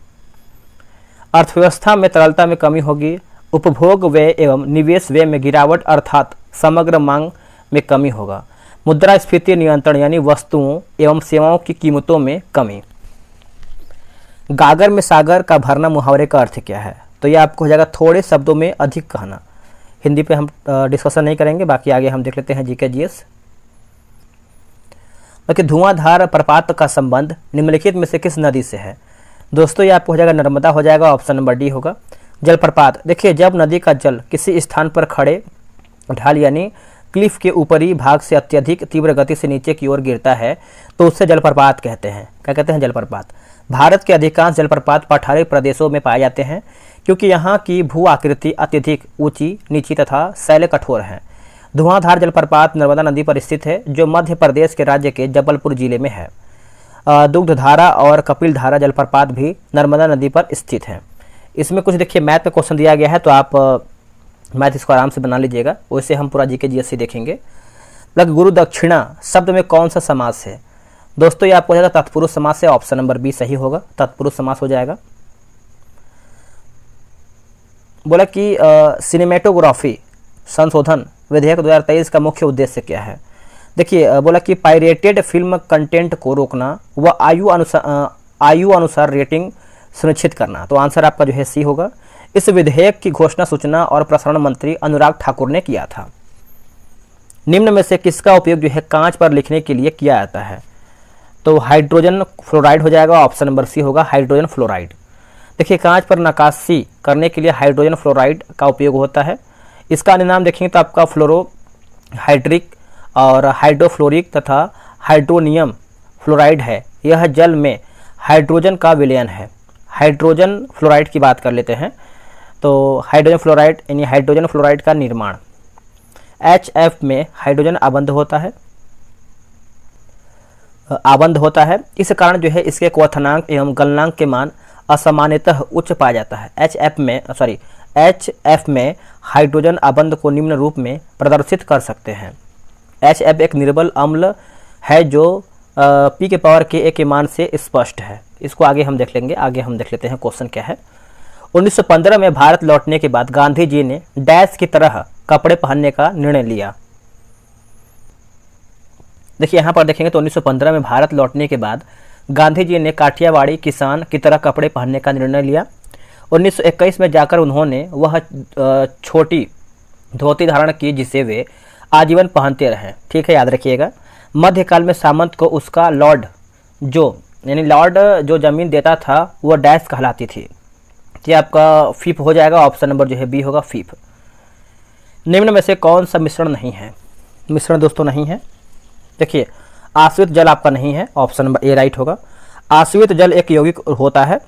अर्थव्यवस्था में तरलता में कमी होगी, उपभोग व्यय एवं निवेश व्यय में गिरावट अर्थात समग्र मांग में कमी होगा। मुद्रास्फीति नियंत्रण यानी वस्तुओं एवं सेवाओं की कीमतों में कमी। गागर में सागर का भरना मुहावरे का अर्थ क्या है? तो ये आपको हो जाएगा थोड़े शब्दों में अधिक कहना। हिंदी पे हम डिस्कशन नहीं करेंगे, बाकी आगे हम देख लेते हैं जीके जीएस। बाकी धुआंधार प्रपात का संबंध निम्नलिखित में से किस नदी से है? दोस्तों ये आपको हो जाएगा नर्मदा हो जाएगा। ऑप्शन नंबर डी होगा। जलप्रपात देखिए, जब नदी का जल किसी स्थान पर खड़े ढाल यानी क्लिफ के ऊपरी भाग से अत्यधिक तीव्र गति से नीचे की ओर गिरता है तो उससे जलप्रपात कहते हैं। क्या कहते हैं? जलप्रपात। भारत के अधिकांश जलप्रपात पठारी प्रदेशों में पाए जाते हैं क्योंकि यहाँ की भू आकृति अत्यधिक ऊंची नीची तथा शैल कठोर है। धुआंधार जलप्रपात नर्मदा नदी पर स्थित है जो मध्य प्रदेश के राज्य के जबलपुर जिले में है। दुग्धधारा और कपिलधारा जलप्रपात भी नर्मदा नदी पर स्थित हैं। इसमें कुछ देखिए मैथ पे क्वेश्चन दिया गया है तो आप मैथ इसको आराम से बना लीजिएगा, वैसे हम पूरा जीके जीएससी देखेंगे। गुरु दक्षिणा शब्द में कौन सा समास है? दोस्तों ये आपको हो जाएगा तत्पुरुष समास है, ऑप्शन नंबर बी सही होगा, तत्पुरुष समास हो जाएगा। बोला कि सिनेमेटोग्राफी संशोधन विधेयक 2023 का मुख्य उद्देश्य क्या है? देखिए बोला कि पायरेटेड फिल्म कंटेंट को रोकना व आयु अनुसार रेटिंग सुनिश्चित करना। तो आंसर आपका जो है सी होगा। इस विधेयक की घोषणा सूचना और प्रसारण मंत्री अनुराग ठाकुर ने किया था। निम्न में से किसका उपयोग जो है कांच पर लिखने के लिए किया जाता है? तो हाइड्रोजन फ्लोराइड हो जाएगा, ऑप्शन नंबर सी होगा, हाइड्रोजन फ्लोराइड। देखिए कांच पर नक्काशी करने के लिए हाइड्रोजन फ्लोराइड का उपयोग होता है। इसका अन्य नाम देखेंगे तो आपका फ्लोरोहाइड्रिक और हाइड्रोफ्लोरिक तथा हाइड्रोनियम फ्लोराइड है। यह जल में हाइड्रोजन का विलयन है। हाइड्रोजन फ्लोराइड की बात कर लेते हैं तो हाइड्रोजन फ्लोराइड यानी हाइड्रोजन फ्लोराइड का निर्माण HF में हाइड्रोजन आबंध होता है। इस कारण जो है इसके क्वथनांक एवं गलनांक के मान असामान्यतः उच्च पाया जाता है। HF में हाइड्रोजन आबंध को निम्न रूप में प्रदर्शित कर सकते हैं। HF एक निर्बल अम्ल है जो P के पावर के मान से स्पष्ट है। इसको आगे हम देख लेंगे, आगे हम देख लेते हैं क्वेश्चन क्या है। 1915 में भारत लौटने के बाद गांधी जी ने डैश की तरह कपड़े पहनने का निर्णय लिया। देखिए यहाँ पर देखेंगे तो 1915 में भारत लौटने के बाद गांधी जी ने काठियावाड़ी किसान की तरह कपड़े पहनने का निर्णय लिया। 1921 में जाकर उन्होंने वह छोटी धोती धारण की जिसे वे आजीवन पहनते रहे। ठीक है, याद रखिएगा। मध्यकाल में सामंत को उसका लॉर्ड जो जमीन देता था वह डैश कहलाती थी। ये आपका फीफ हो जाएगा, ऑप्शन नंबर जो है बी होगा, फीफ। निम्न में से कौन सा मिश्रण नहीं है? मिश्रण दोस्तों नहीं है। देखिए आश्रित जल आपका नहीं है, ऑप्शन नंबर ए राइट होगा। आश्रित जल एक यौगिक होता है।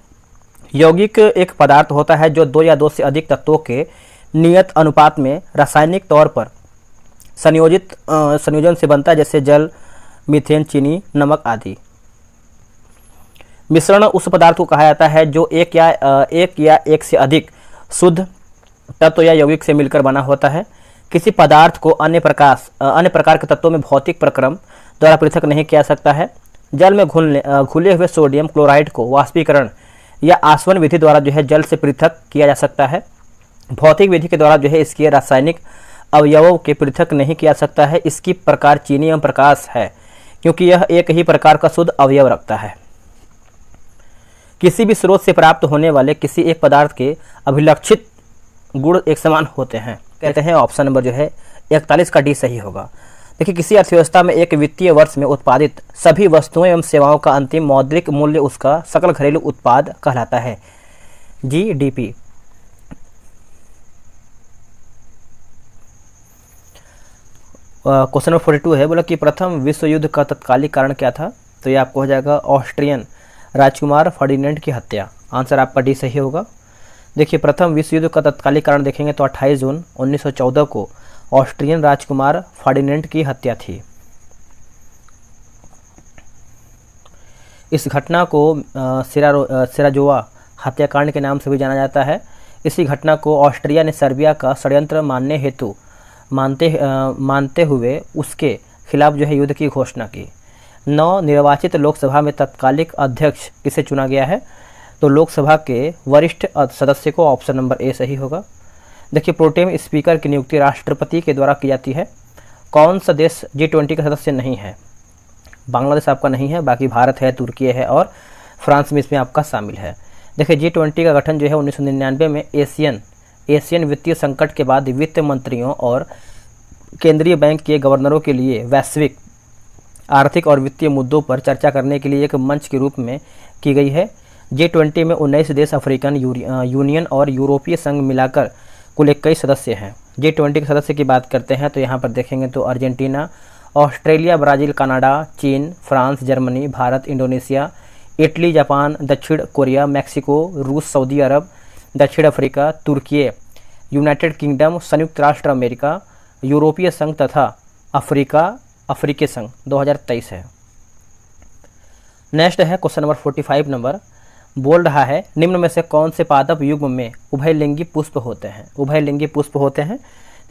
यौगिक एक पदार्थ होता है जो 2 या 2 से अधिक तत्वों के नियत अनुपात में रासायनिक तौर पर संयोजन से बनता है, जैसे जल, मीथेन, चीनी, नमक आदि। मिश्रण उस पदार्थ को कहा जाता है जो एक या एक से अधिक शुद्ध तत्व या यौगिक से मिलकर बना होता है। किसी पदार्थ को अन्य प्रकार के तत्वों में भौतिक प्रक्रम द्वारा पृथक नहीं किया सकता है। जल में घुले हुए सोडियम क्लोराइड को वाष्पीकरण या आसवन विधि द्वारा जो है जल से पृथक किया जा सकता है। भौतिक विधि के द्वारा जो है इसके रासायनिक अवयवों के पृथक नहीं किया सकता है। इसकी प्रकार चीनी एवं प्रकाश है क्योंकि यह एक ही प्रकार का शुद्ध अवयव रखता है। किसी भी स्रोत से प्राप्त होने वाले किसी एक पदार्थ के अभिलक्षित गुण एक समान होते हैं, कहते हैं। ऑप्शन नंबर जो है 41 का डी सही होगा। देखिए किसी अर्थव्यवस्था में एक वित्तीय वर्ष में उत्पादित सभी वस्तुओं एवं सेवाओं का अंतिम मौद्रिक मूल्य उसका सकल घरेलू उत्पाद कहलाता है, GDP। क्वेश्चन नंबर 42 है, बोला कि प्रथम विश्व युद्ध का तत्कालिक कारण क्या था? तो ये आपको हो जाएगा ऑस्ट्रियन राजकुमार फर्डिनेंड की हत्या। आंसर आपका डी सही होगा। देखिए प्रथम विश्व युद्ध का तत्कालिक कारण देखेंगे तो 28 जून 1914 को ऑस्ट्रियन राजकुमार फर्डिनेंड की हत्या थी। इस घटना को सिराजोवा हत्याकांड के नाम से भी जाना जाता है। इसी घटना को ऑस्ट्रिया ने सर्बिया का षड्यंत्र मानते हुए उसके खिलाफ जो है युद्ध की घोषणा की। निर्वाचित लोकसभा में तत्कालिक अध्यक्ष किसे चुना गया है? तो लोकसभा के वरिष्ठ सदस्य को, ऑप्शन नंबर ए सही होगा। देखिए प्रोटेम स्पीकर की नियुक्ति राष्ट्रपति के द्वारा की जाती है। कौन सा देश G20 का सदस्य नहीं है? बांग्लादेश आपका नहीं है, बाकी भारत है, तुर्की है और फ्रांस में इसमें आपका शामिल है। देखिए G20 का गठन जो है 1999 में एशियन वित्तीय संकट के बाद वित्त मंत्रियों और केंद्रीय बैंक के गवर्नरों के लिए वैश्विक आर्थिक और वित्तीय मुद्दों पर चर्चा करने के लिए एक मंच के रूप में की गई है। G20 में 19 देश, अफ्रीकन यूनियन और यूरोपीय संघ मिलाकर कुल 21 सदस्य हैं। G20 के सदस्य की बात करते हैं तो यहाँ पर देखेंगे तो अर्जेंटीना, ऑस्ट्रेलिया, ब्राज़ील, कनाडा, चीन, France, Germany, Bharat, Indonesia, Italy, Japan, दक्षिण कोरिया, मैक्सिको, रूस, सऊदी अरब, दक्षिण अफ्रीका, तुर्की, यूनाइटेड किंगडम, संयुक्त राष्ट्र अमेरिका, यूरोपीय संघ तथा अफ्रीकी संघ 2023 है। नेक्स्ट है क्वेश्चन नंबर 45 नंबर, बोल रहा है निम्न में से कौन से पादप युग्म में उभयलिंगी पुष्प होते हैं। उभयलिंगी पुष्प होते हैं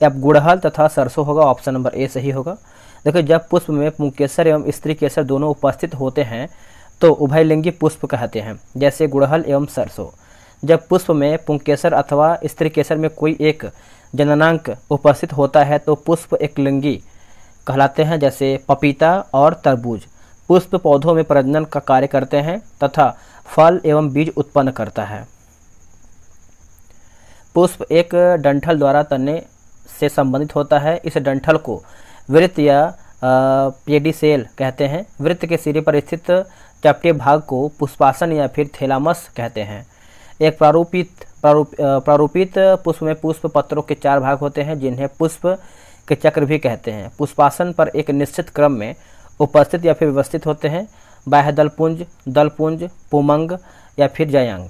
तो आप गुड़हल तथा सरसों होगा, ऑप्शन नंबर ए सही होगा। देखिए जब पुष्प में पुंकेसर एवं स्त्री केसर दोनों उपस्थित होते हैं तो उभयलिंगी पुष्प कहते हैं, जैसे गुड़हल एवं सरसों। जब पुष्प में पुंकेसर अथवा स्त्री केसर में कोई एक जननांक उपस्थित होता है तो पुष्प एकलिंगी कहलाते हैं, जैसे पपीता और तरबूज। पुष्प पौधों में प्रजनन का कार्य करते हैं तथा फल एवं बीज उत्पन्न करता है। पुष्प एक डंठल द्वारा तने से संबंधित होता है। इस डंठल को वृत्त या पेडिसेल कहते हैं। वृत्त के सिरे पर स्थित चपटे भाग को पुष्पासन या फिर थैलामस कहते हैं। एक प्रारूपित पुष्प में पुष्प पत्रों के 4 भाग होते हैं जिन्हें पुष्प के चक्र भी कहते हैं। पुष्पासन पर एक निश्चित क्रम में उपस्थित या फिर व्यवस्थित होते हैं। बाह्यदलपुंज, दलपुंज, पुमंग या फिर जयांग।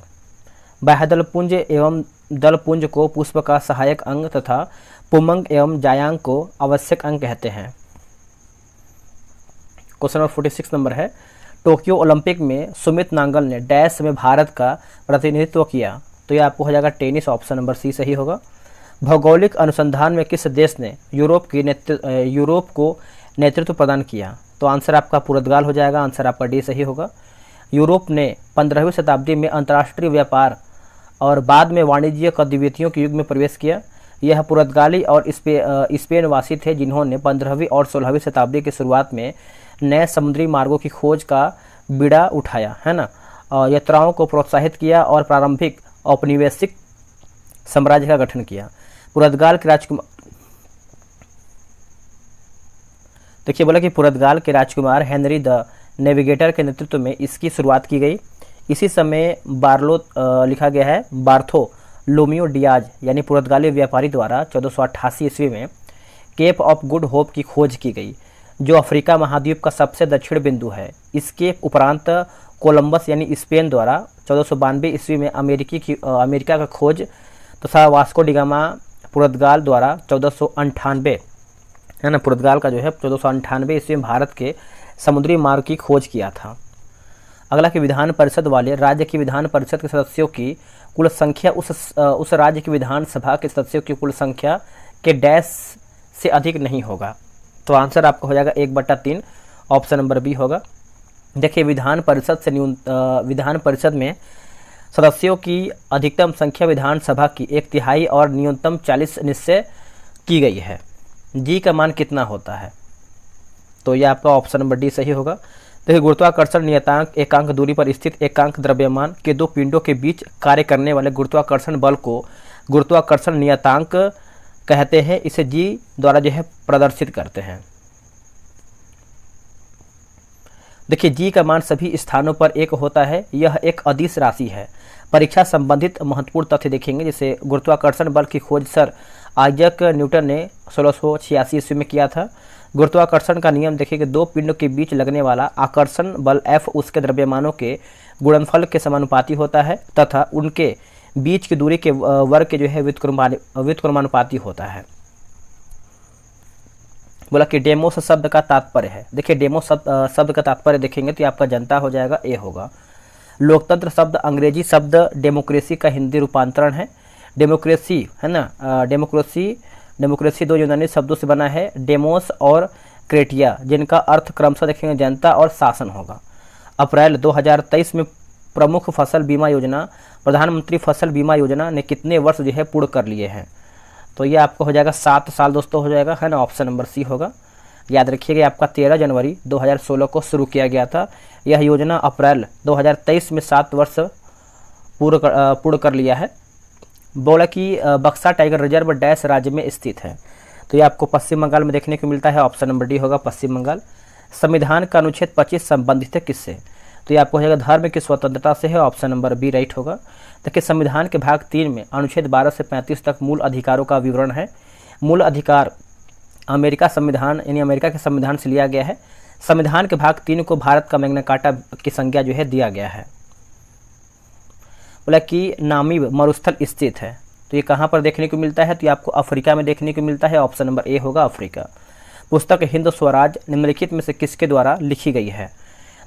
बाह्यदलपुंज एवं दलपुंज को पुष्प का सहायक अंग तथा पुमंग एवं जायांग को आवश्यक अंग कहते हैं। क्वेश्चन नंबर 46 नंबर है, टोक्यो ओलंपिक में सुमित नांगल ने डैश में भारत का प्रतिनिधित्व किया। तो यह आपको हो जाएगा टेनिस, ऑप्शन नंबर सी सही होगा। भौगोलिक अनुसंधान में किस देश ने यूरोप को नेतृत्व प्रदान किया। तो आंसर आपका पुर्तगाल हो जाएगा, आंसर आपका डी सही होगा। यूरोप ने 15वीं शताब्दी में अंतर्राष्ट्रीय व्यापार और बाद में वाणिज्यिक गतिविधियों के युग में प्रवेश किया। यह पुर्तगाली और स्पेन वासी थे जिन्होंने 15वीं और 16वीं शताब्दी की शुरुआत में नए समुद्री मार्गों की खोज का बीड़ा उठाया, है ना, और यात्राओं को प्रोत्साहित किया और प्रारंभिक औपनिवेशिक साम्राज्य का गठन किया। पुर्तगाल के राजकुमार, देखिए बोला कि पुर्तगाल के राजकुमार हेनरी द नेविगेटर के नेतृत्व में इसकी शुरुआत की गई। इसी समय लिखा गया है बार्थोलोमियो डियाज यानी पुर्तगाली व्यापारी द्वारा 1488 ईस्वी में केप ऑफ गुड होप की खोज की गई, जो अफ्रीका महाद्वीप का सबसे दक्षिण बिंदु है। इसके उपरांत कोलंबस यानी स्पेन द्वारा 1492 ईस्वी में अमेरिका का खोज तथा वास्को डिगामा पुर्तगाल द्वारा 1498, है ना, पुर्तगाल का जो है 1498 ईस्वी में भारत के समुद्री मार्ग की खोज किया था। अगला कि विधान परिषद वाले राज्य की विधान परिषद के सदस्यों की कुल संख्या उस राज्य की विधानसभा के सदस्यों की कुल संख्या के डैश से अधिक नहीं होगा। तो आंसर आपका हो जाएगा 1/3, ऑप्शन नंबर बी होगा। देखिए विधान परिषद में सदस्यों की अधिकतम संख्या विधानसभा की 1/3 और न्यूनतम 40 निश्चय की गई है। जी का मान कितना होता है। तो यह आपका ऑप्शन नंबर डी सही होगा। देखिए गुरुत्वाकर्षण नियतांक एकांक दूरी पर स्थित एकांक द्रव्यमान के 2 पिंडों के बीच कार्य करने वाले गुरुत्वाकर्षण बल को गुरुत्वाकर्षण नियतांक कहते हैं। इसे जी द्वारा जो है प्रदर्शित करते हैं। देखिए जी का मान सभी स्थानों पर 1 होता है। यह एक अदिश राशि है। परीक्षा संबंधित महत्वपूर्ण तथ्य देखेंगे, जैसे गुरुत्वाकर्षण बल की खोज सर आइजैक न्यूटन ने 1686 ईस्वी में किया था। गुरुत्वाकर्षण का नियम देखिए कि 2 पिंडों के बीच लगने वाला आकर्षण बल F उसके द्रव्यमानों के गुणनफल के समानुपाती होता है तथा उनके बीच की दूरी के वर्ग के जो है व्युत्क्रमानुपाती होता है। बोला कि डेमोस शब्द का तात्पर्य है। देखिए डेमोस शब्द का तात्पर्य देखेंगे तो आपका जनता हो जाएगा, ए होगा। लोकतंत्र शब्द अंग्रेजी शब्द डेमोक्रेसी का हिंदी रूपांतरण है। डेमोक्रेसी, है ना, डेमोक्रेसी 2 यूनानी शब्दों से बना है, डेमोस और क्रेटिया, जिनका अर्थ क्रमशः देखेंगे जनता और शासन होगा। अप्रैल 2023 में प्रमुख फसल बीमा योजना, प्रधानमंत्री फसल बीमा योजना ने कितने वर्ष जो है पूर्ण कर लिए हैं। तो ये आपको हो जाएगा 7 साल दोस्तों हो जाएगा, है ना, ऑप्शन नंबर सी होगा। याद रखिएगा आपका 13 जनवरी 2016 को शुरू किया गया था। यह योजना अप्रैल 2023 में 7 वर्ष पूर्ण कर लिया है। बोला कि बक्सा टाइगर रिजर्व डैश राज्य में स्थित है। तो ये आपको पश्चिम बंगाल में देखने को मिलता है, ऑप्शन नंबर डी होगा पश्चिम बंगाल। संविधान का अनुच्छेद 25 संबंधित है किससे। तो ये आपको हो जाएगा धर्म की स्वतंत्रता से है, ऑप्शन नंबर बी राइट होगा। देखिए संविधान के भाग 3 में अनुच्छेद 12 से 35 तक मूल अधिकारों का विवरण है। मूल अधिकार अमेरिका संविधान यानी अमेरिका के संविधान से लिया गया है। संविधान के भाग 3 को भारत का मैग्ना कार्टा की संज्ञा जो है दिया गया है। बोला कि नामीब मरुस्थल स्थित है, तो ये कहाँ पर देखने को मिलता है, तो ये आपको अफ्रीका में देखने को मिलता है। ऑप्शन नंबर ए होगा अफ्रीका। पुस्तक हिंद स्वराज निम्नलिखित में से किसके द्वारा लिखी गई है,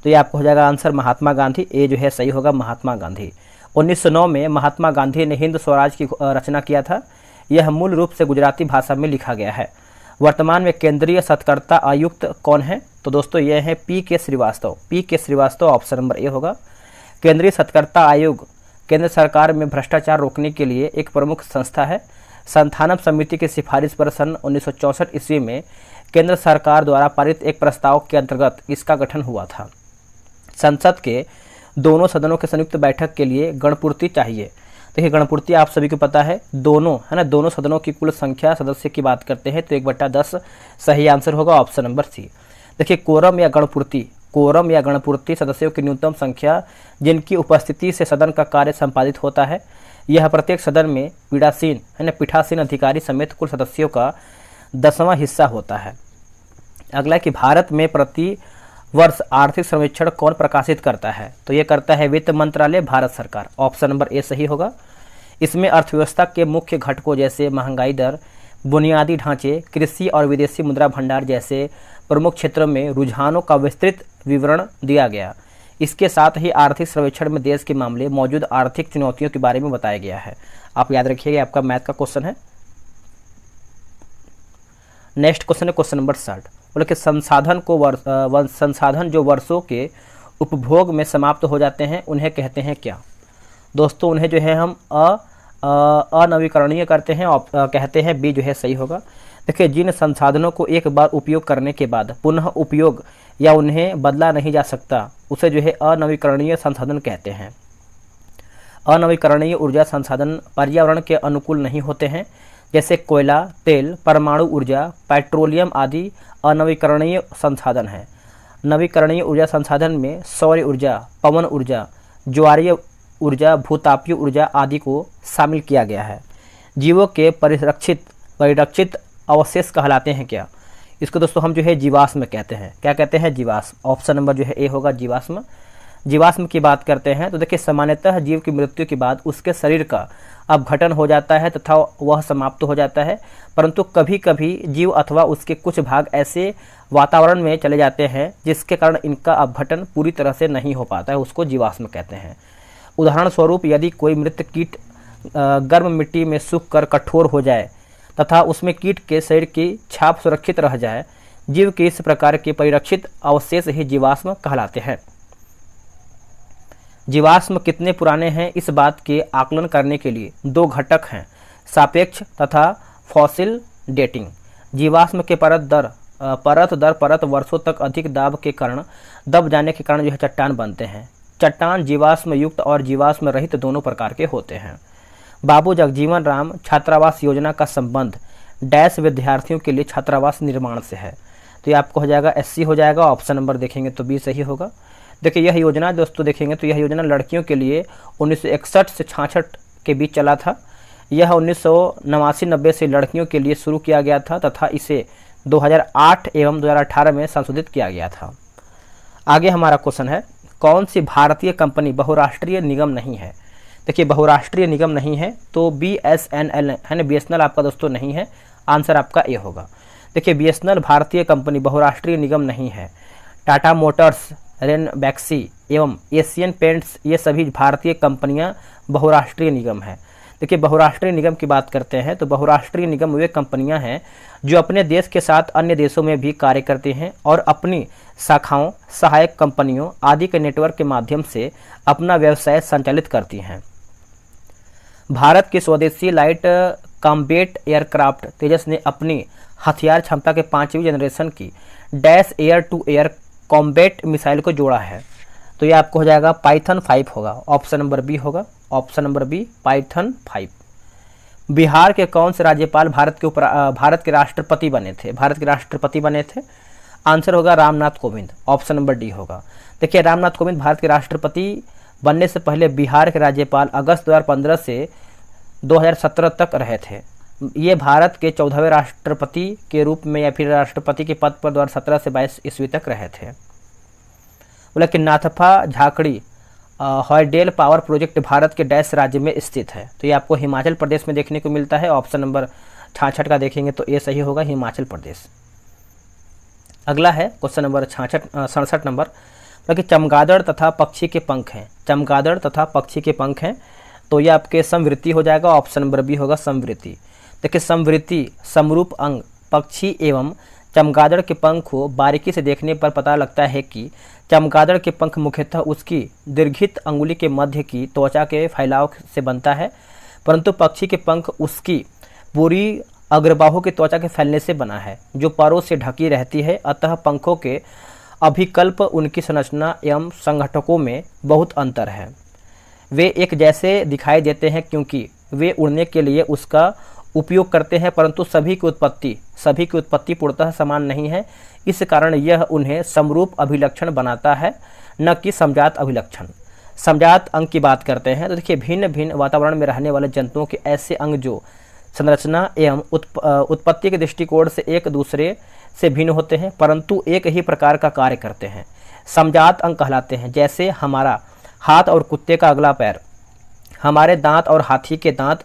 तो ये आपको हो जाएगा आंसर महात्मा गांधी। ए जो है सही होगा महात्मा गांधी। 1909 में महात्मा गांधी ने हिंद स्वराज की रचना किया था। यह मूल रूप से गुजराती भाषा में लिखा गया है। वर्तमान में केंद्रीय सत्कर्ता आयुक्त कौन है, तो दोस्तों ये है पी के श्रीवास्तव। पी के श्रीवास्तव ऑप्शन नंबर ए होगा। केंद्रीय सत्कर्ता आयोग केंद्र सरकार में भ्रष्टाचार रोकने के लिए एक प्रमुख संस्था है। संस्थानक समिति की सिफारिश पर सन 1964 ईस्वी में केंद्र सरकार द्वारा पारित एक प्रस्ताव के अंतर्गत इसका गठन हुआ था। संसद के दोनों सदनों के संयुक्त बैठक के लिए गणपूर्ति चाहिए। देखिए गणपूर्ति आप सभी को पता है, दोनों है ना, दोनों सदनों की कुल संख्या सदस्य की बात करते हैं तो 1/10 सही आंसर होगा ऑप्शन नंबर सी। देखिए कोरम या गणपूर्ति सदस्यों की न्यूनतम संख्या जिनकी उपस्थिति से सदन का कार्य संपादित होता है। यह प्रत्येक सदन में पीठासीन अधिकारी समेत कुल सदस्यों का 10वां हिस्सा होता है। अगला कि भारत में प्रति वर्ष आर्थिक सर्वेक्षण कौन प्रकाशित करता है, तो ये करता है वित्त मंत्रालय, भारत सरकार। ऑप्शन नंबर ए सही होगा। इसमें अर्थव्यवस्था के मुख्य घटकों जैसे महंगाई दर, बुनियादी ढांचे, कृषि और विदेशी मुद्रा भंडार जैसे प्रमुख क्षेत्रों में रुझानों का विस्तृत विवरण दिया गया। इसके साथ ही आर्थिक सर्वेक्षण में देश के मामले मौजूद आर्थिक चुनौतियों के बारे में बताया गया है। आप याद रखिएगा, आपका मैथ का क्वेश्चन है। नेक्स्ट क्वेश्चन है क्वेश्चन नंबर 60। बोले कि संसाधन जो वर्षों के उपभोग में समाप्त हो जाते हैं उन्हें कहते हैं क्या, दोस्तों उन्हें जो है हम अनवीकरणीय करते हैं, कहते हैं बी जो है सही होगा। देखिए जिन संसाधनों को एक बार उपयोग करने के बाद पुनः उपयोग या उन्हें बदला नहीं जा सकता उसे जो है अनवीकरणीय संसाधन कहते हैं। अनवीकरणीय ऊर्जा संसाधन पर्यावरण के अनुकूल नहीं होते हैं, जैसे कोयला, तेल, परमाणु ऊर्जा, पेट्रोलियम आदि अनवीकरणीय संसाधन है। नवीकरणीय ऊर्जा संसाधन में सौर ऊर्जा, पवन ऊर्जा, ज्वारीय ऊर्जा, भूतापीय ऊर्जा आदि को शामिल किया गया है। जीवों के परिरक्षित अवशेष कहलाते हैं क्या, इसको दोस्तों हम जो है जीवाश्म कहते हैं। क्या कहते हैं, जीवाश्म। ऑप्शन नंबर जो है ए होगा जीवाश्म। जीवाश्म की बात करते हैं तो देखिए सामान्यतः जीव की मृत्यु के बाद उसके शरीर का अपघटन हो जाता है तथा वह समाप्त हो जाता है, परंतु कभी कभी जीव अथवा उसके कुछ भाग ऐसे वातावरण में चले जाते हैं जिसके कारण इनका अपघटन पूरी तरह से नहीं हो पाता है, उसको जीवाश्म कहते हैं। उदाहरण स्वरूप यदि कोई मृत कीट गर्म मिट्टी में सूख कर कठोर हो जाए तथा उसमें कीट के शरीर की छाप सुरक्षित रह जाए, जीव के इस प्रकार के परिरक्षित अवशेष ही जीवाश्म कहलाते हैं। जीवाश्म कितने पुराने हैं, इस बात के आकलन करने के लिए 2 घटक हैं, सापेक्ष तथा फॉसिल डेटिंग। जीवाश्म के परत दर परत वर्षों तक अधिक दब जाने के कारण जो है चट्टान बनते हैं। चट्टान जीवाश्म युक्त और जीवाश्म रहित दोनों प्रकार के होते हैं। बाबू जगजीवन राम छात्रावास योजना का संबंध डैश विद्यार्थियों के लिए छात्रावास निर्माण से है, तो ये आपको हो जाएगा एससी हो जाएगा। ऑप्शन नंबर देखेंगे तो बी सही होगा। देखिए यह योजना दोस्तों देखेंगे तो यह योजना लड़कियों के लिए 1961 से 66 के बीच चला था। यह 1989-90 से लड़कियों के लिए शुरू किया गया था तथा इसे 2008 एवं 2018 में संशोधित किया गया था। आगे हमारा क्वेश्चन है, कौन सी भारतीय कंपनी बहुराष्ट्रीय निगम नहीं है। देखिए बहुराष्ट्रीय निगम नहीं है तो BSNL है ना, BSNL आपका दोस्तों नहीं है, आंसर आपका ए होगा। देखिए BSNL भारतीय कंपनी बहुराष्ट्रीय निगम नहीं है। टाटा मोटर्स, रेनबैक्सी एवं एशियन पेंट्स ये सभी भारतीय कंपनियां बहुराष्ट्रीय निगम हैं। देखिए बहुराष्ट्रीय निगम की बात करते हैं तो बहुराष्ट्रीय निगम वे कंपनियां हैं जो अपने देश के साथ अन्य देशों में भी कार्य करती हैं और अपनी शाखाओं, सहायक कंपनियों आदि के नेटवर्क के माध्यम से अपना व्यवसाय संचालित करती हैं। भारत की स्वदेशी लाइट कॉम्बैट एयरक्राफ्ट तेजस ने अपनी हथियार क्षमता के 5वीं जनरेशन की dash air to air combat missile को जोड़ा है, तो ये आपको हो जाएगा पाइथन 5 होगा। ऑप्शन नंबर बी होगा, option number B Python 5। Bihar के कौन से राज्यपाल भारत के राष्ट्रपति बने थे, आंसर होगा Ramnath Kovind. Option number D होगा। देखिए रामनाथ कोविंद भारत के राष्ट्रपति बनने से पहले बिहार के राज्यपाल अगस्त 2015 से 2017 तक रहे थे। ये भारत के 14वें राष्ट्रपति के रूप में या फिर राष्ट्रपति के पद पर 2017 से 22 ईस्वी तक रहे थे। बोला कि नाथपा झाकड़ी हॉयडेल पावर प्रोजेक्ट भारत के डैश राज्य में स्थित है। तो ये आपको हिमाचल प्रदेश में देखने को मिलता है। ऑप्शन नंबर 66 का देखेंगे तो ये सही होगा, हिमाचल प्रदेश। अगला है क्वेश्चन नंबर 67 नंबर, कि चमगादड़ तथा पक्षी के पंख हैं। चमगादड़ तथा पक्षी के पंख हैं, तो ये आपके समवृत्ति हो जाएगा। ऑप्शन नंबर बी होगा समवृत्ति। देखिए समवृत्ति समरूप अंग पक्षी एवं चमगादड़ के पंख को बारीकी से देखने पर पता लगता है कि चमगादड़ के पंख मुख्यतः उसकी दीर्घित अंगुली के मध्य की त्वचा के फैलाव से बनता है, परंतु पक्षी के पंख उसकी पूरी अग्रबाहु की त्वचा के फैलने से बना है, जो परों से ढकी रहती है। अतः पंखों के अभिकल्प, उनकी संरचना एवं संघटकों में बहुत अंतर है। वे एक जैसे दिखाई देते हैं क्योंकि वे उड़ने के लिए उसका उपयोग करते हैं, परंतु सभी की उत्पत्ति पूर्णतः समान नहीं है। इस कारण यह उन्हें समरूप अभिलक्षण बनाता है, न कि समजात अभिलक्षण। समजात अंग की बात करते हैं तो देखिए भिन्न भिन्न वातावरण में रहने वाले जंतुओं के ऐसे अंग जो संरचना एवं उत्पत्ति के दृष्टिकोण से एक दूसरे से भिन्न होते हैं, परंतु एक ही प्रकार का कार्य करते हैं, समजात अंग कहलाते हैं। जैसे हमारा हाथ और कुत्ते का अगला पैर, हमारे दांत और हाथी के दांत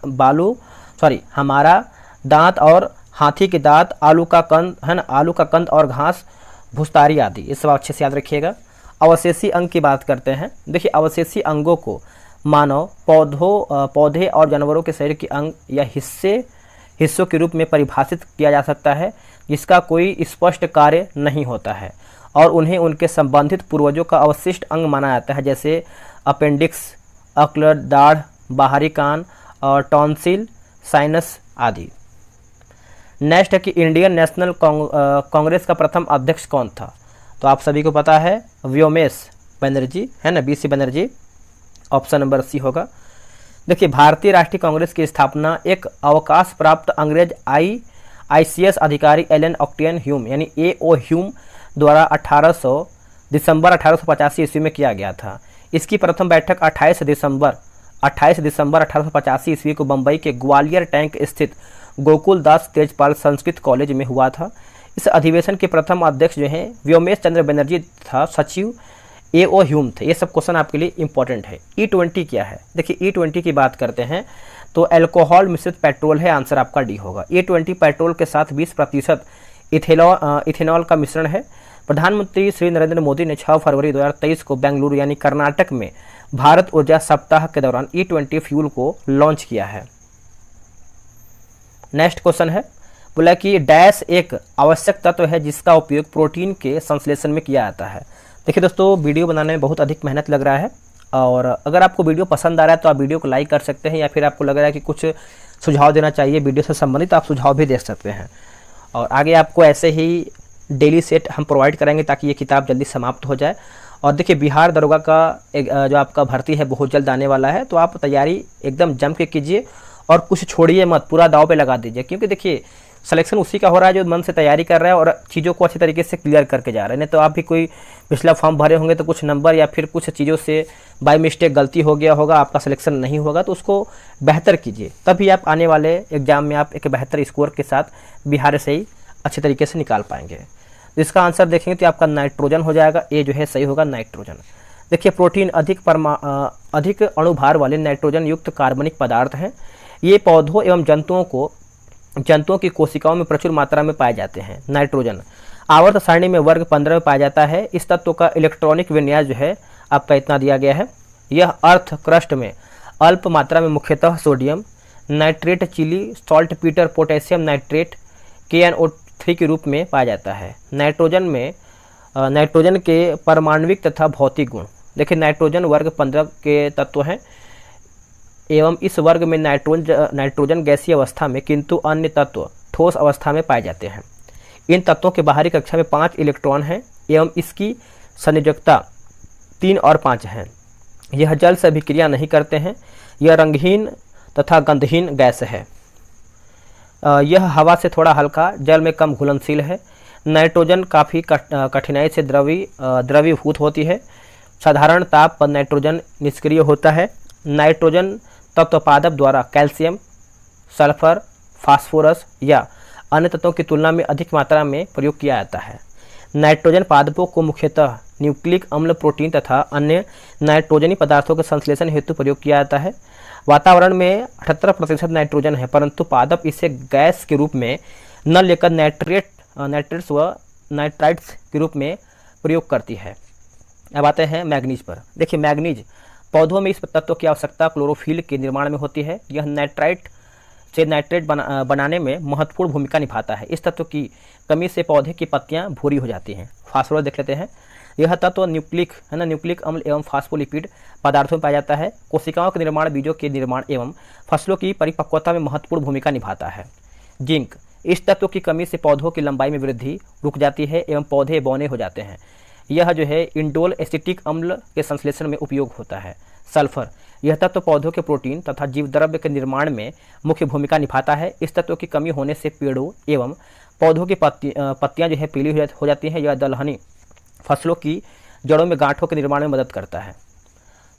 हमारा दांत और हाथी के दांत, आलू का कंद है ना, आलू का कंद और घास भुस्तारी आदि। इस सब अच्छे से याद रखिएगा। अवशेषी अंग की बात करते हैं। देखिए अवशेषी अंगों को मानव, पौधे और जानवरों के शरीर के अंग या हिस्सों के रूप में परिभाषित किया जा सकता है, जिसका कोई स्पष्ट कार्य नहीं होता है और उन्हें उनके संबंधित पूर्वजों का अवशिष्ट अंग माना जाता है, जैसे अपेंडिक्स, अक्लर, दाढ़, बाहरी कान और टॉन्सिल, साइनस आदि। नेक्स्ट है कि इंडियन नेशनल कांग्रेस का प्रथम अध्यक्ष कौन था? तो आप सभी को पता है व्योमेश बनर्जी है ना, BC Banerjee. Option number C होगा। देखिए भारतीय राष्ट्रीय कांग्रेस की स्थापना एक अवकाश प्राप्त अंग्रेज ICS अधिकारी एलन ऑक्टेन ह्यूम यानी AO ह्यूम द्वारा दिसंबर 1885 ईस्वी में किया गया था। इसकी प्रथम बैठक 28 दिसंबर 1885 ईस्वी को बंबई के ग्वालियर टैंक स्थित गोकुल दास तेजपाल संस्कृत कॉलेज में हुआ था। इस अधिवेशन के प्रथम अध्यक्ष जो हैं व्योमेश चंद्र बनर्जी था, सचिव AO ह्यूम थे। ये सब क्वेश्चन आपके लिए इंपॉर्टेंट है। E20 क्या है? देखिए E20 की बात करते हैं तो अल्कोहल मिश्रित पेट्रोल है, आंसर आपका डी होगा। E20 पेट्रोल के साथ 20% इथेनॉल का मिश्रण है। प्रधानमंत्री श्री नरेंद्र मोदी ने 6 फरवरी 2023 को बेंगलुरु यानी कर्नाटक में भारत ऊर्जा सप्ताह के दौरान E20 फ्यूल को लॉन्च किया है। नेक्स्ट क्वेश्चन है, बोला कि डैश एक आवश्यक तत्व है जिसका उपयोग प्रोटीन के संश्लेषण में किया जाता है। देखिए दोस्तों वीडियो बनाने में बहुत अधिक मेहनत लग रहा है और अगर आपको वीडियो पसंद आ रहा है तो आप वीडियो को लाइक कर सकते हैं, या फिर आपको लग रहा है कि कुछ सुझाव देना चाहिए वीडियो से संबंधित, आप सुझाव भी दे सकते हैं। और आगे आपको ऐसे ही डेली सेट हम प्रोवाइड करेंगे ताकि ये किताब जल्दी समाप्त हो जाए। और देखिए बिहार दरोगा का जो आपका भर्ती है बहुत जल्द आने वाला है, तो आप तैयारी एकदम जम के कीजिए और कुछ छोड़िए मत, पूरा दाव पे लगा दीजिए, क्योंकि देखिए सिलेक्शन उसी का हो रहा है जो मन से तैयारी कर रहा है और चीज़ों को अच्छे तरीके से क्लियर करके जा रहे हैं। नहीं तो आप भी कोई पिछला फॉर्म भरे होंगे तो कुछ नंबर या फिर कुछ चीज़ों से बाय मिस्टेक गलती हो गया होगा, आपका सिलेक्शन नहीं होगा, तो उसको बेहतर कीजिए, तभी आप आने वाले एग्जाम में आप एक बेहतर स्कोर के साथ बिहार से ही अच्छे तरीके से निकाल पाएंगे। इसका आंसर देखेंगे तो आपका नाइट्रोजन हो जाएगा, ए जो है सही होगा नाइट्रोजन। देखिए प्रोटीन अधिक अणुभार वाले नाइट्रोजन युक्त कार्बनिक पदार्थ हैं। ये पौधों एवं जंतुओं की कोशिकाओं में प्रचुर मात्रा में पाए जाते हैं। नाइट्रोजन आवर्त सारणी में वर्ग 15 में पाया जाता है। इस तत्व का इलेक्ट्रॉनिक विन्यास जो है आपका इतना दिया गया है। यह अर्थ क्रस्ट में अल्प मात्रा में मुख्यतः sodium nitrate, Chile saltpetre, potassium nitrate, KNO3 के रूप में पाया जाता है। नाइट्रोजन के परमाणविक तथा भौतिक गुण, देखिए नाइट्रोजन वर्ग 15 के तत्व हैं एवं इस वर्ग में नाइट्रोजन गैसीय अवस्था में, किंतु अन्य तत्व ठोस अवस्था में पाए जाते हैं। इन तत्वों के बाहरी कक्षा में 5 इलेक्ट्रॉन हैं एवं इसकी संयोजकता 3 और 5 है। यह जल से अभिक्रिया नहीं करते हैं। यह रंगहीन तथा गंधहीन गैस है। यह हवा से थोड़ा हल्का, जल में कम घुलनशील है। नाइट्रोजन काफ़ी कठिनाई से द्रवीभूत होती है। साधारण ताप पर नाइट्रोजन निष्क्रिय होता है। नाइट्रोजन तत्व पादप द्वारा कैल्शियम, सल्फर, फास्फोरस या अन्य तत्वों की तुलना में अधिक मात्रा में प्रयोग किया जाता है। नाइट्रोजन पादपों को मुख्यतः न्यूक्लिक अम्ल, प्रोटीन तथा अन्य नाइट्रोजनी पदार्थों के संश्लेषण हेतु प्रयोग किया जाता है। वातावरण में 78% नाइट्रोजन है, परंतु पादप इसे गैस के रूप में न लेकर नाइट्रेट्स व नाइट्राइट्स के रूप में प्रयोग करती है। अब आते हैं मैग्नीज पर। देखिए, मैग्नीज पौधों में इस तत्व की आवश्यकता क्लोरोफिल के निर्माण में होती है। यह नाइट्राइट से नाइट्रेट बनाने में महत्वपूर्ण भूमिका निभाता है। इस तत्व की कमी से पौधे की पत्तियां भूरी हो जाती हैं। फास्फोरस देख लेते हैं। यह तत्व न्यूक्लिक अम्ल एवं फास्फोलिपिड पदार्थों में पाया जाता है। कोशिकाओं के निर्माण, बीजों के निर्माण एवं फसलों की परिपक्वता में महत्वपूर्ण भूमिका निभाता है। जिंक, इस तत्व की कमी से पौधों की लंबाई में वृद्धि रुक जाती है एवं पौधे बौने हो जाते हैं। यह जो है इंडोल एसिटिक अम्ल के संश्लेषण में उपयोग होता है। सल्फर, यह तत्व पौधों के प्रोटीन तथा जीवद्रव्य के निर्माण में मुख्य भूमिका निभाता है। इस तत्व की कमी होने से पेड़ों एवं पौधों की पत्तियां जो है पीली हो जाती हैं। यह दलहनी फसलों की जड़ों में गांठों के निर्माण में मदद करता है।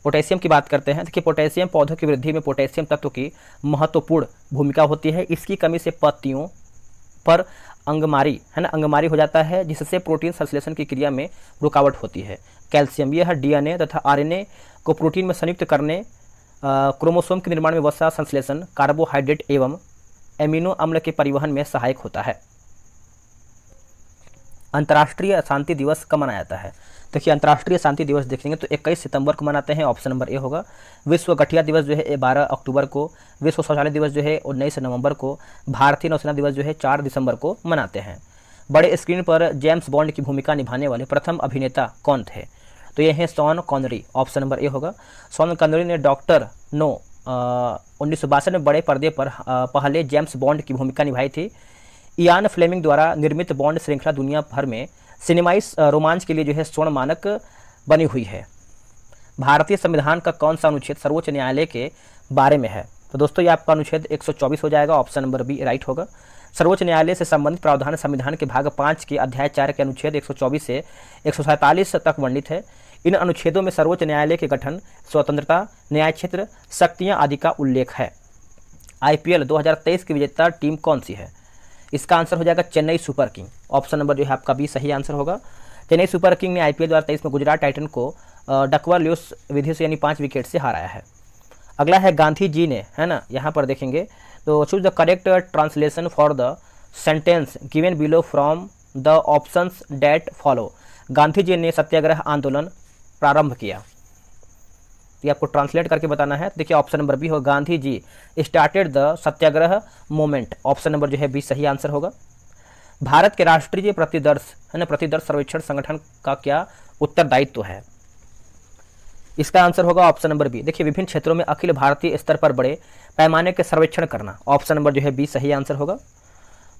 पोटेशियम की बात करते हैं। देखिए, पोटेशियम पौधों की वृद्धि में पोटेशियम तत्व की महत्वपूर्ण भूमिका होती है। इसकी कमी से पत्तियों पर अंगमारी हो जाता है, जिससे प्रोटीन संश्लेषण की क्रिया में रुकावट होती है। कैल्शियम, यह डीएनए तथा आरएनए को प्रोटीन में संयुक्त करने, क्रोमोसोम के निर्माण में वसा संश्लेषण, कार्बोहाइड्रेट एवं एमिनो अम्ल के परिवहन में सहायक होता है। अंतर्राष्ट्रीय शांति दिवस कब मनाया जाता है? देखिए, अंतर्राष्ट्रीय शांति दिवस देखेंगे तो 21 सितंबर को मनाते हैं। ऑप्शन नंबर ए होगा। विश्व गठिया दिवस जो है 12 अक्टूबर को, विश्व शौचालय दिवस जो है 19 नवंबर को, भारतीय नौसेना दिवस जो है 4 दिसंबर को मनाते हैं। बड़े स्क्रीन पर जेम्स बॉन्ड की भूमिका निभाने वाले प्रथम अभिनेता कौन थे? तो ये हैं Sean Connery. Option number A होगा। शॉन कॉनरी ने डॉक्टर नो 1962 में बड़े पर्दे पर पहले जेम्स बॉन्ड की भूमिका निभाई थी। इयान फ्लेमिंग द्वारा निर्मित बॉन्ड श्रृंखला दुनिया भर में सिनेमाई रोमांच के लिए जो है स्वर्ण मानक बनी हुई है। भारतीय संविधान का कौन सा अनुच्छेद सर्वोच्च न्यायालय के बारे में है? तो दोस्तों, ये आपका अनुच्छेद 124 हो जाएगा। ऑप्शन नंबर बी राइट होगा। सर्वोच्च न्यायालय से संबंधित प्रावधान संविधान के भाग 5 के अध्याय 4 के अनुच्छेद 124 से 147 तक वर्णित है। इन अनुच्छेदों में सर्वोच्च न्यायालय के गठन, स्वतंत्रता, न्याय क्षेत्र, शक्तियां आदि का उल्लेख है। आईपीएल 2023 की विजेता टीम कौन सी है? इसका आंसर हो जाएगा Chennai super king. Option number जो है आपका बी सही आंसर होगा। चेन्नई सुपर किंग ने आईपीएल 2023 में गुजरात टाइटन को डकवर ल्यूस विधि से यानी 5 विकेट से हराया है। अगला है गांधी जी ने, है ना, यहाँ पर देखेंगे तो choose the correct translation for the sentence given below from the options that follow. Gandhi ji ने सत्याग्रह आंदोलन प्रारंभ किया, ये आपको ट्रांसलेट करके बताना है। देखिए, ऑप्शन नंबर बी होगा, Gandhi ji started the Satyagraha movement. Option number जो है बी सही आंसर होगा। भारत के राष्ट्रीय प्रतिदर्श सर्वेक्षण संगठन का क्या उत्तरदायित्व है? इसका आंसर होगा ऑप्शन नंबर बी। देखिए, विभिन्न क्षेत्रों में अखिल भारतीय स्तर पर बड़े पैमाने के सर्वेक्षण करना। ऑप्शन नंबर जो है बी सही आंसर होगा।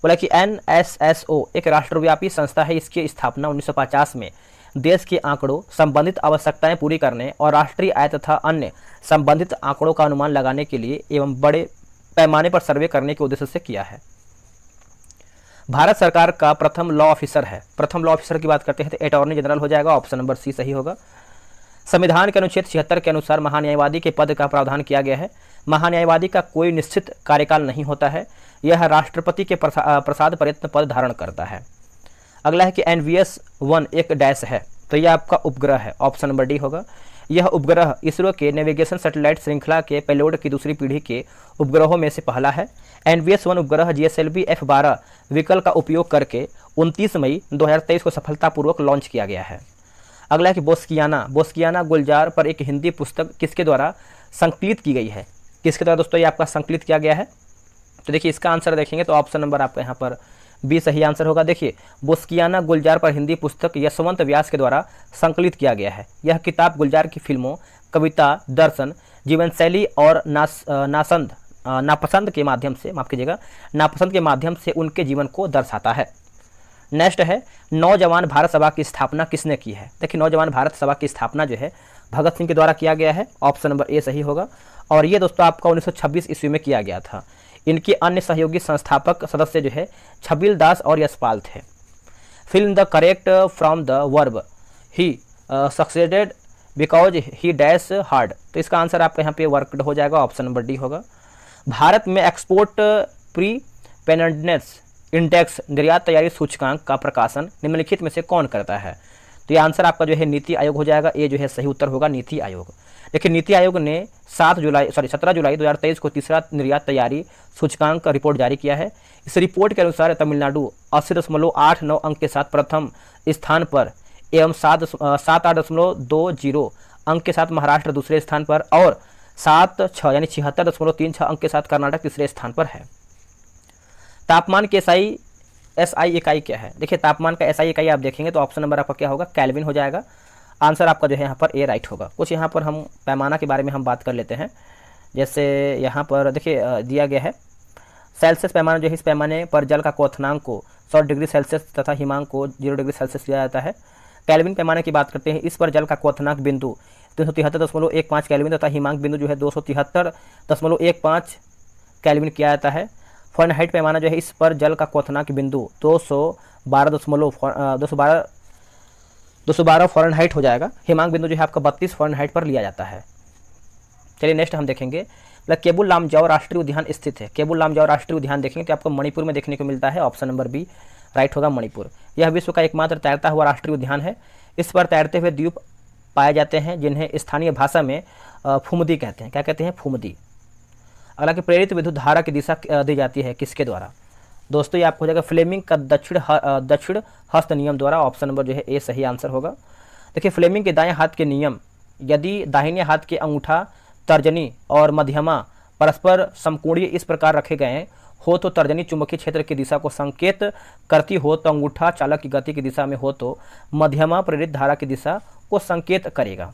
बोला कि NSSO एक राष्ट्रव्यापी संस्था है। इसकी स्थापना 1950 में देश के आंकड़ों, संबंधित आवश्यकताएं पूरी करने और राष्ट्रीय आय तथा अन्य संबंधित आंकड़ों का अनुमान लगाने के लिए एवं बड़े पैमाने पर सर्वे करने के उद्देश्य से किया है। भारत सरकार का प्रथम लॉ ऑफिसर है। प्रथम लॉ ऑफिसर की बात करते हैं तो अटॉर्नी जनरल हो जाएगा। ऑप्शन नंबर सी सही होगा। संविधान के अनुच्छेद 76 के अनुसार महान्यायवादी के पद का प्रावधान किया गया है। महान्यायवादी का कोई निश्चित कार्यकाल नहीं होता है। यह राष्ट्रपति के प्रसाद प्रयत्न पद धारण करता है। अगला है कि NVS-1 एक डैश है, तो यह आपका उपग्रह है। ऑप्शन नंबर डी होगा। यह उपग्रह इसरो के नेविगेशन सैटेलाइट श्रृंखला के पेलोड की दूसरी पीढ़ी के उपग्रहों में से पहला है। NVS-1 उपग्रह GSLV F12 व्हीकल का उपयोग करके 29 मई 2023 को सफलतापूर्वक लॉन्च किया गया है। अगला है कि बोस्कियाना गुलजार पर एक हिंदी पुस्तक किसके द्वारा संकलित की गई है? किसके द्वारा दोस्तों ये आपका संकलित किया गया है? तो देखिए, इसका आंसर देखेंगे तो ऑप्शन नंबर आपका यहाँ पर बी सही आंसर होगा। देखिए, बोस्कियाना गुलजार पर हिंदी पुस्तक यशवंत व्यास के द्वारा संकलित किया गया है। यह किताब गुलजार की फिल्मों, कविता, दर्शन, जीवन शैली और नापसंद के माध्यम से उनके जीवन को दर्शाता है। नेक्स्ट है नौजवान भारत सभा की स्थापना किसने की है? देखिए, नौजवान भारत सभा की स्थापना जो है भगत सिंह के द्वारा किया गया है। ऑप्शन नंबर ए सही होगा। और ये दोस्तों आपका 1926 ईस्वी में किया गया था। इनके अन्य सहयोगी संस्थापक सदस्य जो है छबिल दास और यशपाल थे। Film the correct from the verb he succeeded because he dash hard. तो इसका आंसर आपका यहाँ पे वर्कड हो जाएगा। ऑप्शन नंबर डी होगा। भारत में एक्सपोर्ट प्री पेनेडनेस इंडेक्स निर्यात तैयारी सूचकांक का प्रकाशन निम्नलिखित में से कौन करता है? तो ये आंसर आपका जो है नीति आयोग हो जाएगा। ये जो है सही उत्तर होगा नीति आयोग। देखिए नीति आयोग ने 17 जुलाई 2023 को तीसरा निर्यात तैयारी सूचकांक का रिपोर्ट जारी किया है। इस रिपोर्ट के अनुसार तमिलनाडु 80.89 अंक के साथ प्रथम स्थान पर एवं 78.20 अंक के साथ महाराष्ट्र दूसरे स्थान पर और 76 यानी 76.36 अंक के साथ कर्नाटक तीसरे स्थान पर है। तापमान के एसआई इकाई क्या है? देखिए तापमान का एसआई इकाई आप देखेंगे तो ऑप्शन नंबर आपका क्या होगा? केल्विन हो जाएगा। आंसर आपका जो है यहाँ पर ए राइट होगा। कुछ यहाँ पर हम पैमाना के बारे में हम बात कर लेते हैं। जैसे यहाँ पर देखिए दिया गया है सेल्सियस पैमाना जो है, इस पैमाने पर जल का क्वथनांक को 100 डिग्री सेल्सियस तथा हिमांक को 0 डिग्री सेल्सियस दिया जाता है। केल्विन पैमाने की बात करते हैं, इस पर जल का क्वथनांक बिंदु 373.15 केल्विन तथा हिमांक बिंदु जो है 273.15 केल्विन किया जाता है। फ़ारेनहाइट पैमाना जो है, इस पर जल का क्वथनांक बिंदु 212 फ़ारेनहाइट हो जाएगा। हिमांक बिंदु जो है आपका 32 फ़ारेनहाइट पर लिया जाता है। चलिए नेक्स्ट हम देखेंगे केबुल लामजाओ राष्ट्रीय उद्यान स्थित है। केबुल लामजाओ राष्ट्रीय उद्यान देखेंगे तो आपको मणिपुर में देखने को मिलता है। ऑप्शन नंबर बी राइट होगा मणिपुर। यह विश्व का एकमात्र तैरता हुआ राष्ट्रीय उद्यान है। इस पर तैरते हुए द्वीप पाए जाते हैं जिन्हें स्थानीय भाषा में फुमदी कहते हैं। क्या कहते हैं? फुमदी। हालांकि प्रेरित विद्युत धारा की दिशा दी जाती है किसके द्वारा? दोस्तों ये आपको हो जाएगा फ्लेमिंग का दक्षिण हस्त नियम द्वारा। ऑप्शन नंबर जो है ए सही आंसर होगा। देखिए फ्लेमिंग के दाएं हाथ के नियम, यदि दाहिने हाथ के अंगूठा, तर्जनी और मध्यमा परस्पर समकोणीय इस प्रकार रखे गए हो तो तर्जनी चुंबकीय क्षेत्र की दिशा को संकेत करती हो, तो अंगूठा चालक की गति की दिशा में हो तो मध्यमा प्रेरित धारा की दिशा को संकेत करेगा।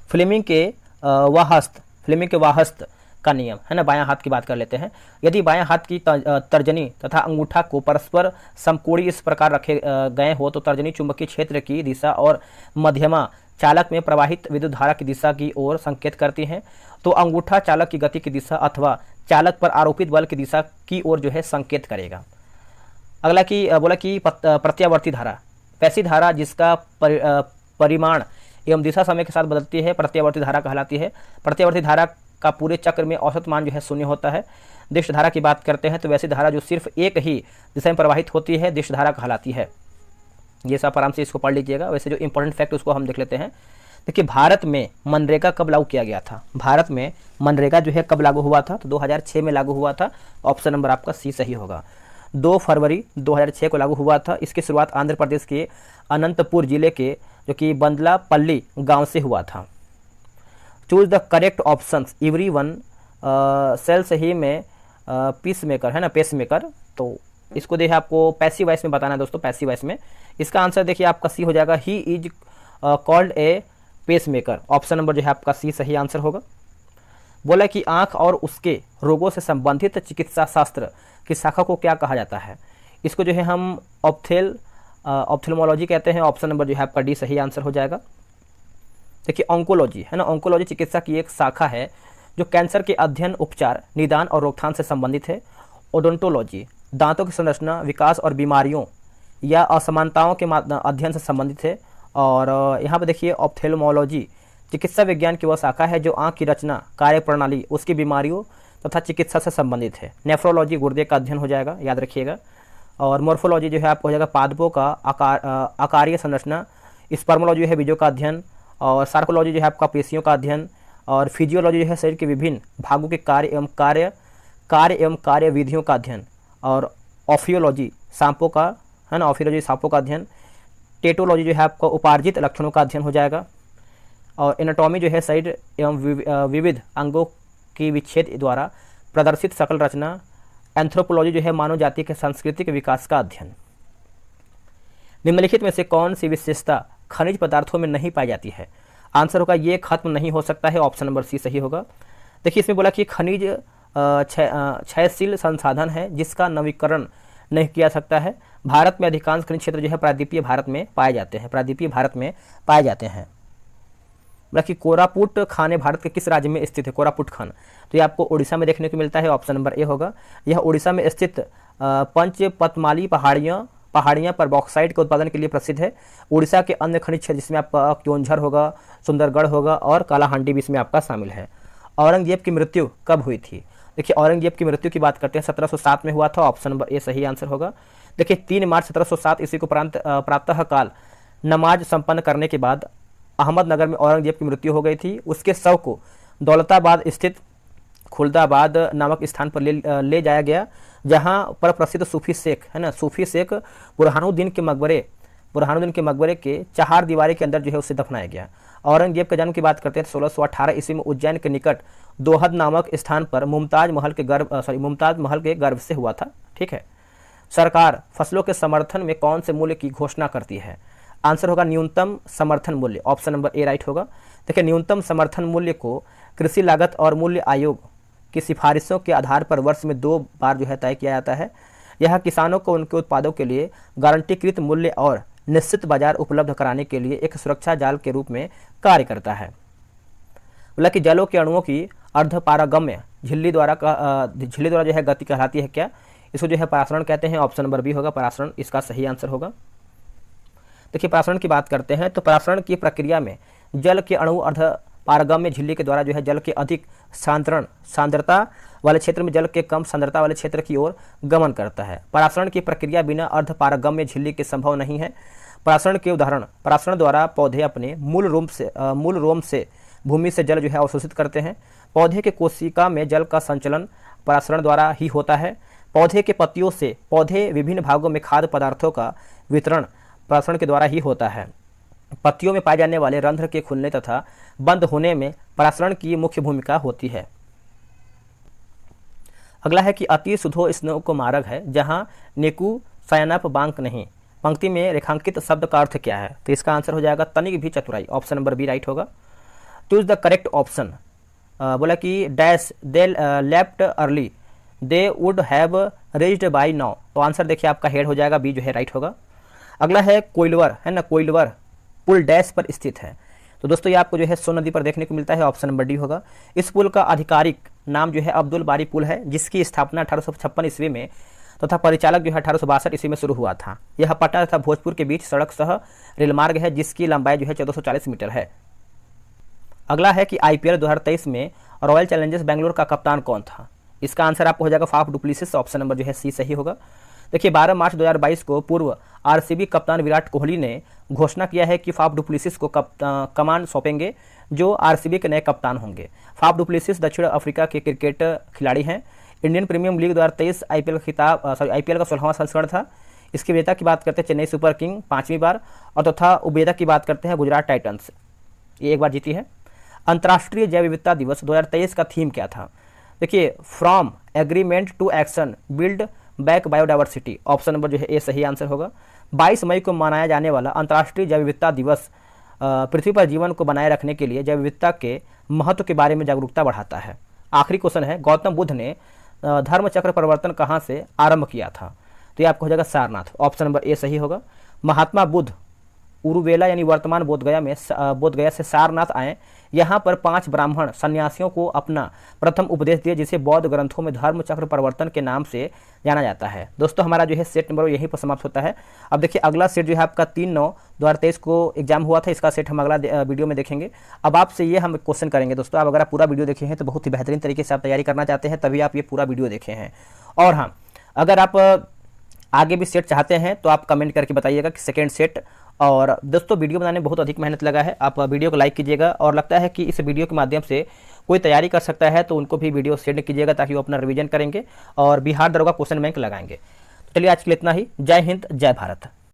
फ्लेमिंग के वाहस्त का नियम है ना, बायां हाथ की बात कर लेते हैं। यदि बायां हाथ की तर्जनी तथा अंगूठा को परस्पर समकोणीय इस प्रकार रखे गए हो तो तर्जनी चुंबकीय क्षेत्र की दिशा और मध्यमा चालक में प्रवाहित विद्युत धारा की दिशा की ओर संकेत करती हैं, तो अंगूठा चालक की गति की दिशा अथवा चालक पर आरोपित बल की दिशा की ओर जो है संकेत करेगा। अगला की बोला कि प्रत्यावर्ती धारा, वैसी धारा जिसका परिमाण एवं दिशा समय के साथ बदलती है प्रत्यावर्ती धारा कहलाती है। प्रत्यावर्ती धारा का पूरे चक्र में औसत मान जो है 0 होता है। दिश धारा की बात करते हैं तो वैसी धारा जो सिर्फ एक ही दिशा में प्रवाहित होती है दिश धारा कहलाती है। ये सब आराम से इसको पढ़ लीजिएगा। वैसे जो इंपॉर्टेंट फैक्ट उसको हम देख लेते हैं। देखिए भारत में मनरेगा कब लागू किया गया था? भारत में मनरेगा जो है कब लागू हुआ था? तो 2006 में लागू हुआ था। ऑप्शन नंबर आपका सी सही होगा। 2 फरवरी 2006 को लागू हुआ था। इसकी शुरुआत आंध्र प्रदेश के अनंतपुर जिले के जो कि बंदलापल्ली गांव से हुआ था। Choose the correct option every one sells he me peace maker है ना, पेस मेकर। तो इसको देखिए आपको पैसिव वॉइस में बताना है दोस्तों, पैसिव वॉइस में। इसका आंसर देखिए आपका सी हो जाएगा, he is called a pacemaker. Option number जो है आपका सी सही आंसर होगा। बोला कि आंख और उसके रोगों से संबंधित चिकित्सा शास्त्र की शाखा को क्या कहा जाता है? इसको जो है हम ऑप्थेल्मोलॉजी कहते हैं। ऑप्शन नंबर जो है आपका डी सही आंसर हो जाएगा। देखिए ऑन्कोलॉजी है ना, ऑन्कोलॉजी चिकित्सा की एक शाखा है जो कैंसर के अध्ययन, उपचार, निदान और रोकथाम से संबंधित है। ओडोंटोलॉजी दांतों की संरचना, विकास और बीमारियों या असमानताओं के अध्ययन से संबंधित है। और यहाँ पर देखिए ऑप्थेल्मोलॉजी चिकित्सा विज्ञान की वह शाखा है जो आंख की रचना, कार्यप्रणाली, उसकी बीमारियों तथा चिकित्सा से संबंधित है। नेफ्रोलॉजी गुर्दे का अध्ययन हो जाएगा, याद रखिएगा। और मोर्फोलॉजी जो है आपको हो जाएगा पादपों का आकारीय संरचना। स्पर्मोलॉजी है बीजों का अध्ययन। और सार्कोलॉजी जो है आपका पेशियों का अध्ययन। और फिजियोलॉजी जो है शरीर के विभिन्न भागों के कार्य एवं कार्य विधियों का अध्ययन। और ऑफियोलॉजी सांपों का है ना, ऑफियोलॉजी सांपों का अध्ययन। टेटोलॉजी जो है आपका उपार्जित लक्षणों का अध्ययन हो जाएगा। और एनाटॉमी जो है शरीर एवं विविध अंगों की विच्छेद द्वारा प्रदर्शित सकल रचना। एंथ्रोपोलॉजी जो है मानव जाति के सांस्कृतिक विकास का अध्ययन। निम्नलिखित में से कौन सी विशेषता खनिज पदार्थों में नहीं पाई जाती है? आंसर होगा ये खत्म नहीं हो सकता है। ऑप्शन नंबर सी सही होगा। देखिए इसमें बोला कि खनिज क्षयशील संसाधन है जिसका नवीकरण नहीं किया सकता है। भारत में अधिकांश खनिज क्षेत्र जो है प्रायद्वीपीय भारत में पाए जाते हैं, प्रायद्वीपीय भारत में पाए जाते हैं। बोला कि कोरापुट खान भारत के किस राज्य में स्थित है? कोरापुट खान तो ये आपको उड़ीसा में देखने को मिलता है। ऑप्शन नंबर ए होगा। यह उड़ीसा में स्थित पंचपतमाली पहाड़ियाँ पर बॉक्साइट के उत्पादन के लिए प्रसिद्ध है। उड़ीसा के अन्य खनिज क्षेत्र जिसमें आपका क्योंझर होगा, सुंदरगढ़ होगा और कालाहांडी भी इसमें आपका शामिल है। औरंगजेब की मृत्यु कब हुई थी? देखिए औरंगजेब की मृत्यु की बात करते हैं 1707 में हुआ था, ऑप्शन नंबर ए सही आंसर होगा। देखिए 3 मार्च 1707 ईस्वी को प्रातः काल नमाज संपन्न करने के बाद अहमदनगर में औरंगजेब की मृत्यु हो गई थी। उसके शव को दौलताबाद स्थित खुलदाबाद नामक स्थान पर ले जाया गया, जहां पर प्रसिद्ध सूफी शेख है ना, सूफी शेख बुरहानुद्दीन के मकबरे के चार दीवारी के अंदर जो है उसे दफनाया गया। औरंगजेब के जन्म की बात करते हैं 1618 ईस्वी में उज्जैन के निकट दोहद नामक स्थान पर मुमताज महल के गर्भ से हुआ था। ठीक है। सरकार फसलों के समर्थन में कौन से मूल्य की घोषणा करती है? आंसर होगा न्यूनतम समर्थन मूल्य, ऑप्शन नंबर ए राइट होगा। देखिए न्यूनतम समर्थन मूल्य को कृषि लागत और मूल्य आयोग की सिफारिशों के आधार पर वर्ष में 2 बार जो है तय किया जाता है। यह किसानों को उनके उत्पादों के लिए गारंटीकृत मूल्य और निश्चित बाजार उपलब्ध कराने के लिए एक सुरक्षा जाल के रूप में कार्य करता है। बोला कि जलों के अणुओं की अर्धपारगम्य झिल्ली द्वारा जो है गति कहलाती है क्या? इसको जो है परासरण कहते हैं, ऑप्शन नंबर बी होगा परासरण, इसका सही आंसर होगा। देखिए परासरण की बात करते हैं तो परासरण की प्रक्रिया में जल के अणु अर्धपारगम्य झिल्ली के द्वारा जो है जल के अधिक सांद्रता वाले क्षेत्र में जल के कम सांद्रता वाले क्षेत्र की ओर गमन करता है। परासरण की प्रक्रिया बिना अर्धपारगम्य झिल्ली के संभव नहीं है। परासरण के उदाहरण, परासरण द्वारा पौधे अपने मूल रोम से भूमि से जल जो है अवशोषित करते हैं। पौधे के कोशिका में जल का संचलन परासरण द्वारा ही होता है। पौधे के पत्तियों से पौधे विभिन्न भागों में खाद्य पदार्थों का वितरण परासरण के द्वारा ही होता है। पत्तियों में पाए जाने वाले रंध्र के खुलने तथा बंद होने में परासरण की मुख्य भूमिका होती है। अगला है कि अति सुधो स्नो को मार्ग है जहां नेकु सयनप बांक नहीं। पंक्ति में रेखांकित शब्द का अर्थ क्या है? तो इसका आंसर हो जाएगा तनिक भी चतुराई, ऑप्शन नंबर बी राइट होगा। Choose the correct option. बोला कि dash they left early they would have reached by now. तो आंसर देखिए आपका हेड हो जाएगा बी जो है राइट होगा। अगला है कोइलवर है ना, कोइलवर पुल डैश पर स्थित है। तो दोस्तों ये आपको जो है सोन नदी पर देखने को मिलता है, ऑप्शन नंबर डी होगा। इस पुल का आधिकारिक नाम जो है अब्दुल बारी पुल है, जिसकी स्थापना 1856 ईस्वी में तथा परिचालक जो है 1862 ईस्वी में शुरू हुआ था। यह पटना तथा भोजपुर के बीच सड़क सह रेलमार्ग है, जिसकी लंबाई जो है 1440 मीटर है। अगला है कि आईपीएल 2023 में रॉयल चैलेंजर्स बेंगलोर का कप्तान कौन था? इसका आंसर आपको हो जाएगा फाफ डुप्लेसिस, ऑप्शन नंबर जो है सी सही होगा। देखिए 12 मार्च 2022 को पूर्व आरसीबी कप्तान विराट कोहली ने घोषणा किया है कि फाफ डुप्लेसिस को कमान सौंपेंगे, जो आरसीबी के नए कप्तान होंगे। फाफ डुप्लेसिस दक्षिण अफ्रीका के क्रिकेट खिलाड़ी हैं। इंडियन प्रीमियर लीग 2023 आईपीएल का 16वां संस्करण था। इसकी विजेता की बात करते हैं चेन्नई सुपर किंग 5वीं बार, और तथा उपविजेता की बात करते हैं गुजरात टाइटंस, ये एक बार जीती है। अंतर्राष्ट्रीय जैव विविधता दिवस 2023 का थीम क्या था? देखिए from agreement to action build back biodiversity, option number जो है ए सही आंसर होगा। 22 मई को मनाया जाने वाला अंतर्राष्ट्रीय जैव विविधता दिवस पृथ्वी पर जीवन को बनाए रखने के लिए जैव विविधता के महत्व के बारे में जागरूकता बढ़ाता है। आखिरी क्वेश्चन है, गौतम बुद्ध ने धर्म चक्र परिवर्तन कहाँ से आरंभ किया था? तो ये आपको हो जाएगा सारनाथ, ऑप्शन नंबर ए सही होगा। महात्मा बुद्ध उरुवेला यानी वर्तमान बोधगया से सारनाथ आए। यहाँ पर 5 ब्राह्मण सन्यासियों को अपना प्रथम उपदेश दिए, जिसे बौद्ध ग्रंथों में धर्म चक्र परिवर्तन के नाम से जाना जाता है। दोस्तों हमारा जो है सेट नंबर यहीं पर समाप्त होता है। अब देखिए अगला सेट जो है आपका 3/9/2023 को एग्जाम हुआ था, इसका सेट हम अगला वीडियो में देखेंगे। अब आपसे ये हम क्वेश्चन करेंगे दोस्तों, आप अगर आप पूरा वीडियो देखे हैं तो बहुत ही बेहतरीन तरीके से आप तैयारी करना चाहते हैं, तभी आप ये पूरा वीडियो देखे हैं। और हाँ, अगर आप आगे भी सेट चाहते हैं तो आप कमेंट करके बताइएगा कि सेकेंड सेट। और दोस्तों वीडियो बनाने में बहुत अधिक मेहनत लगा है, आप वीडियो को लाइक कीजिएगा, और लगता है कि इस वीडियो के माध्यम से कोई तैयारी कर सकता है तो उनको भी वीडियो शेयर कीजिएगा, ताकि वो अपना रिवीजन करेंगे और बिहार दरोगा क्वेश्चन बैंक लगाएंगे। तो चलिए आज के लिए इतना ही। जय हिंद, जय भारत।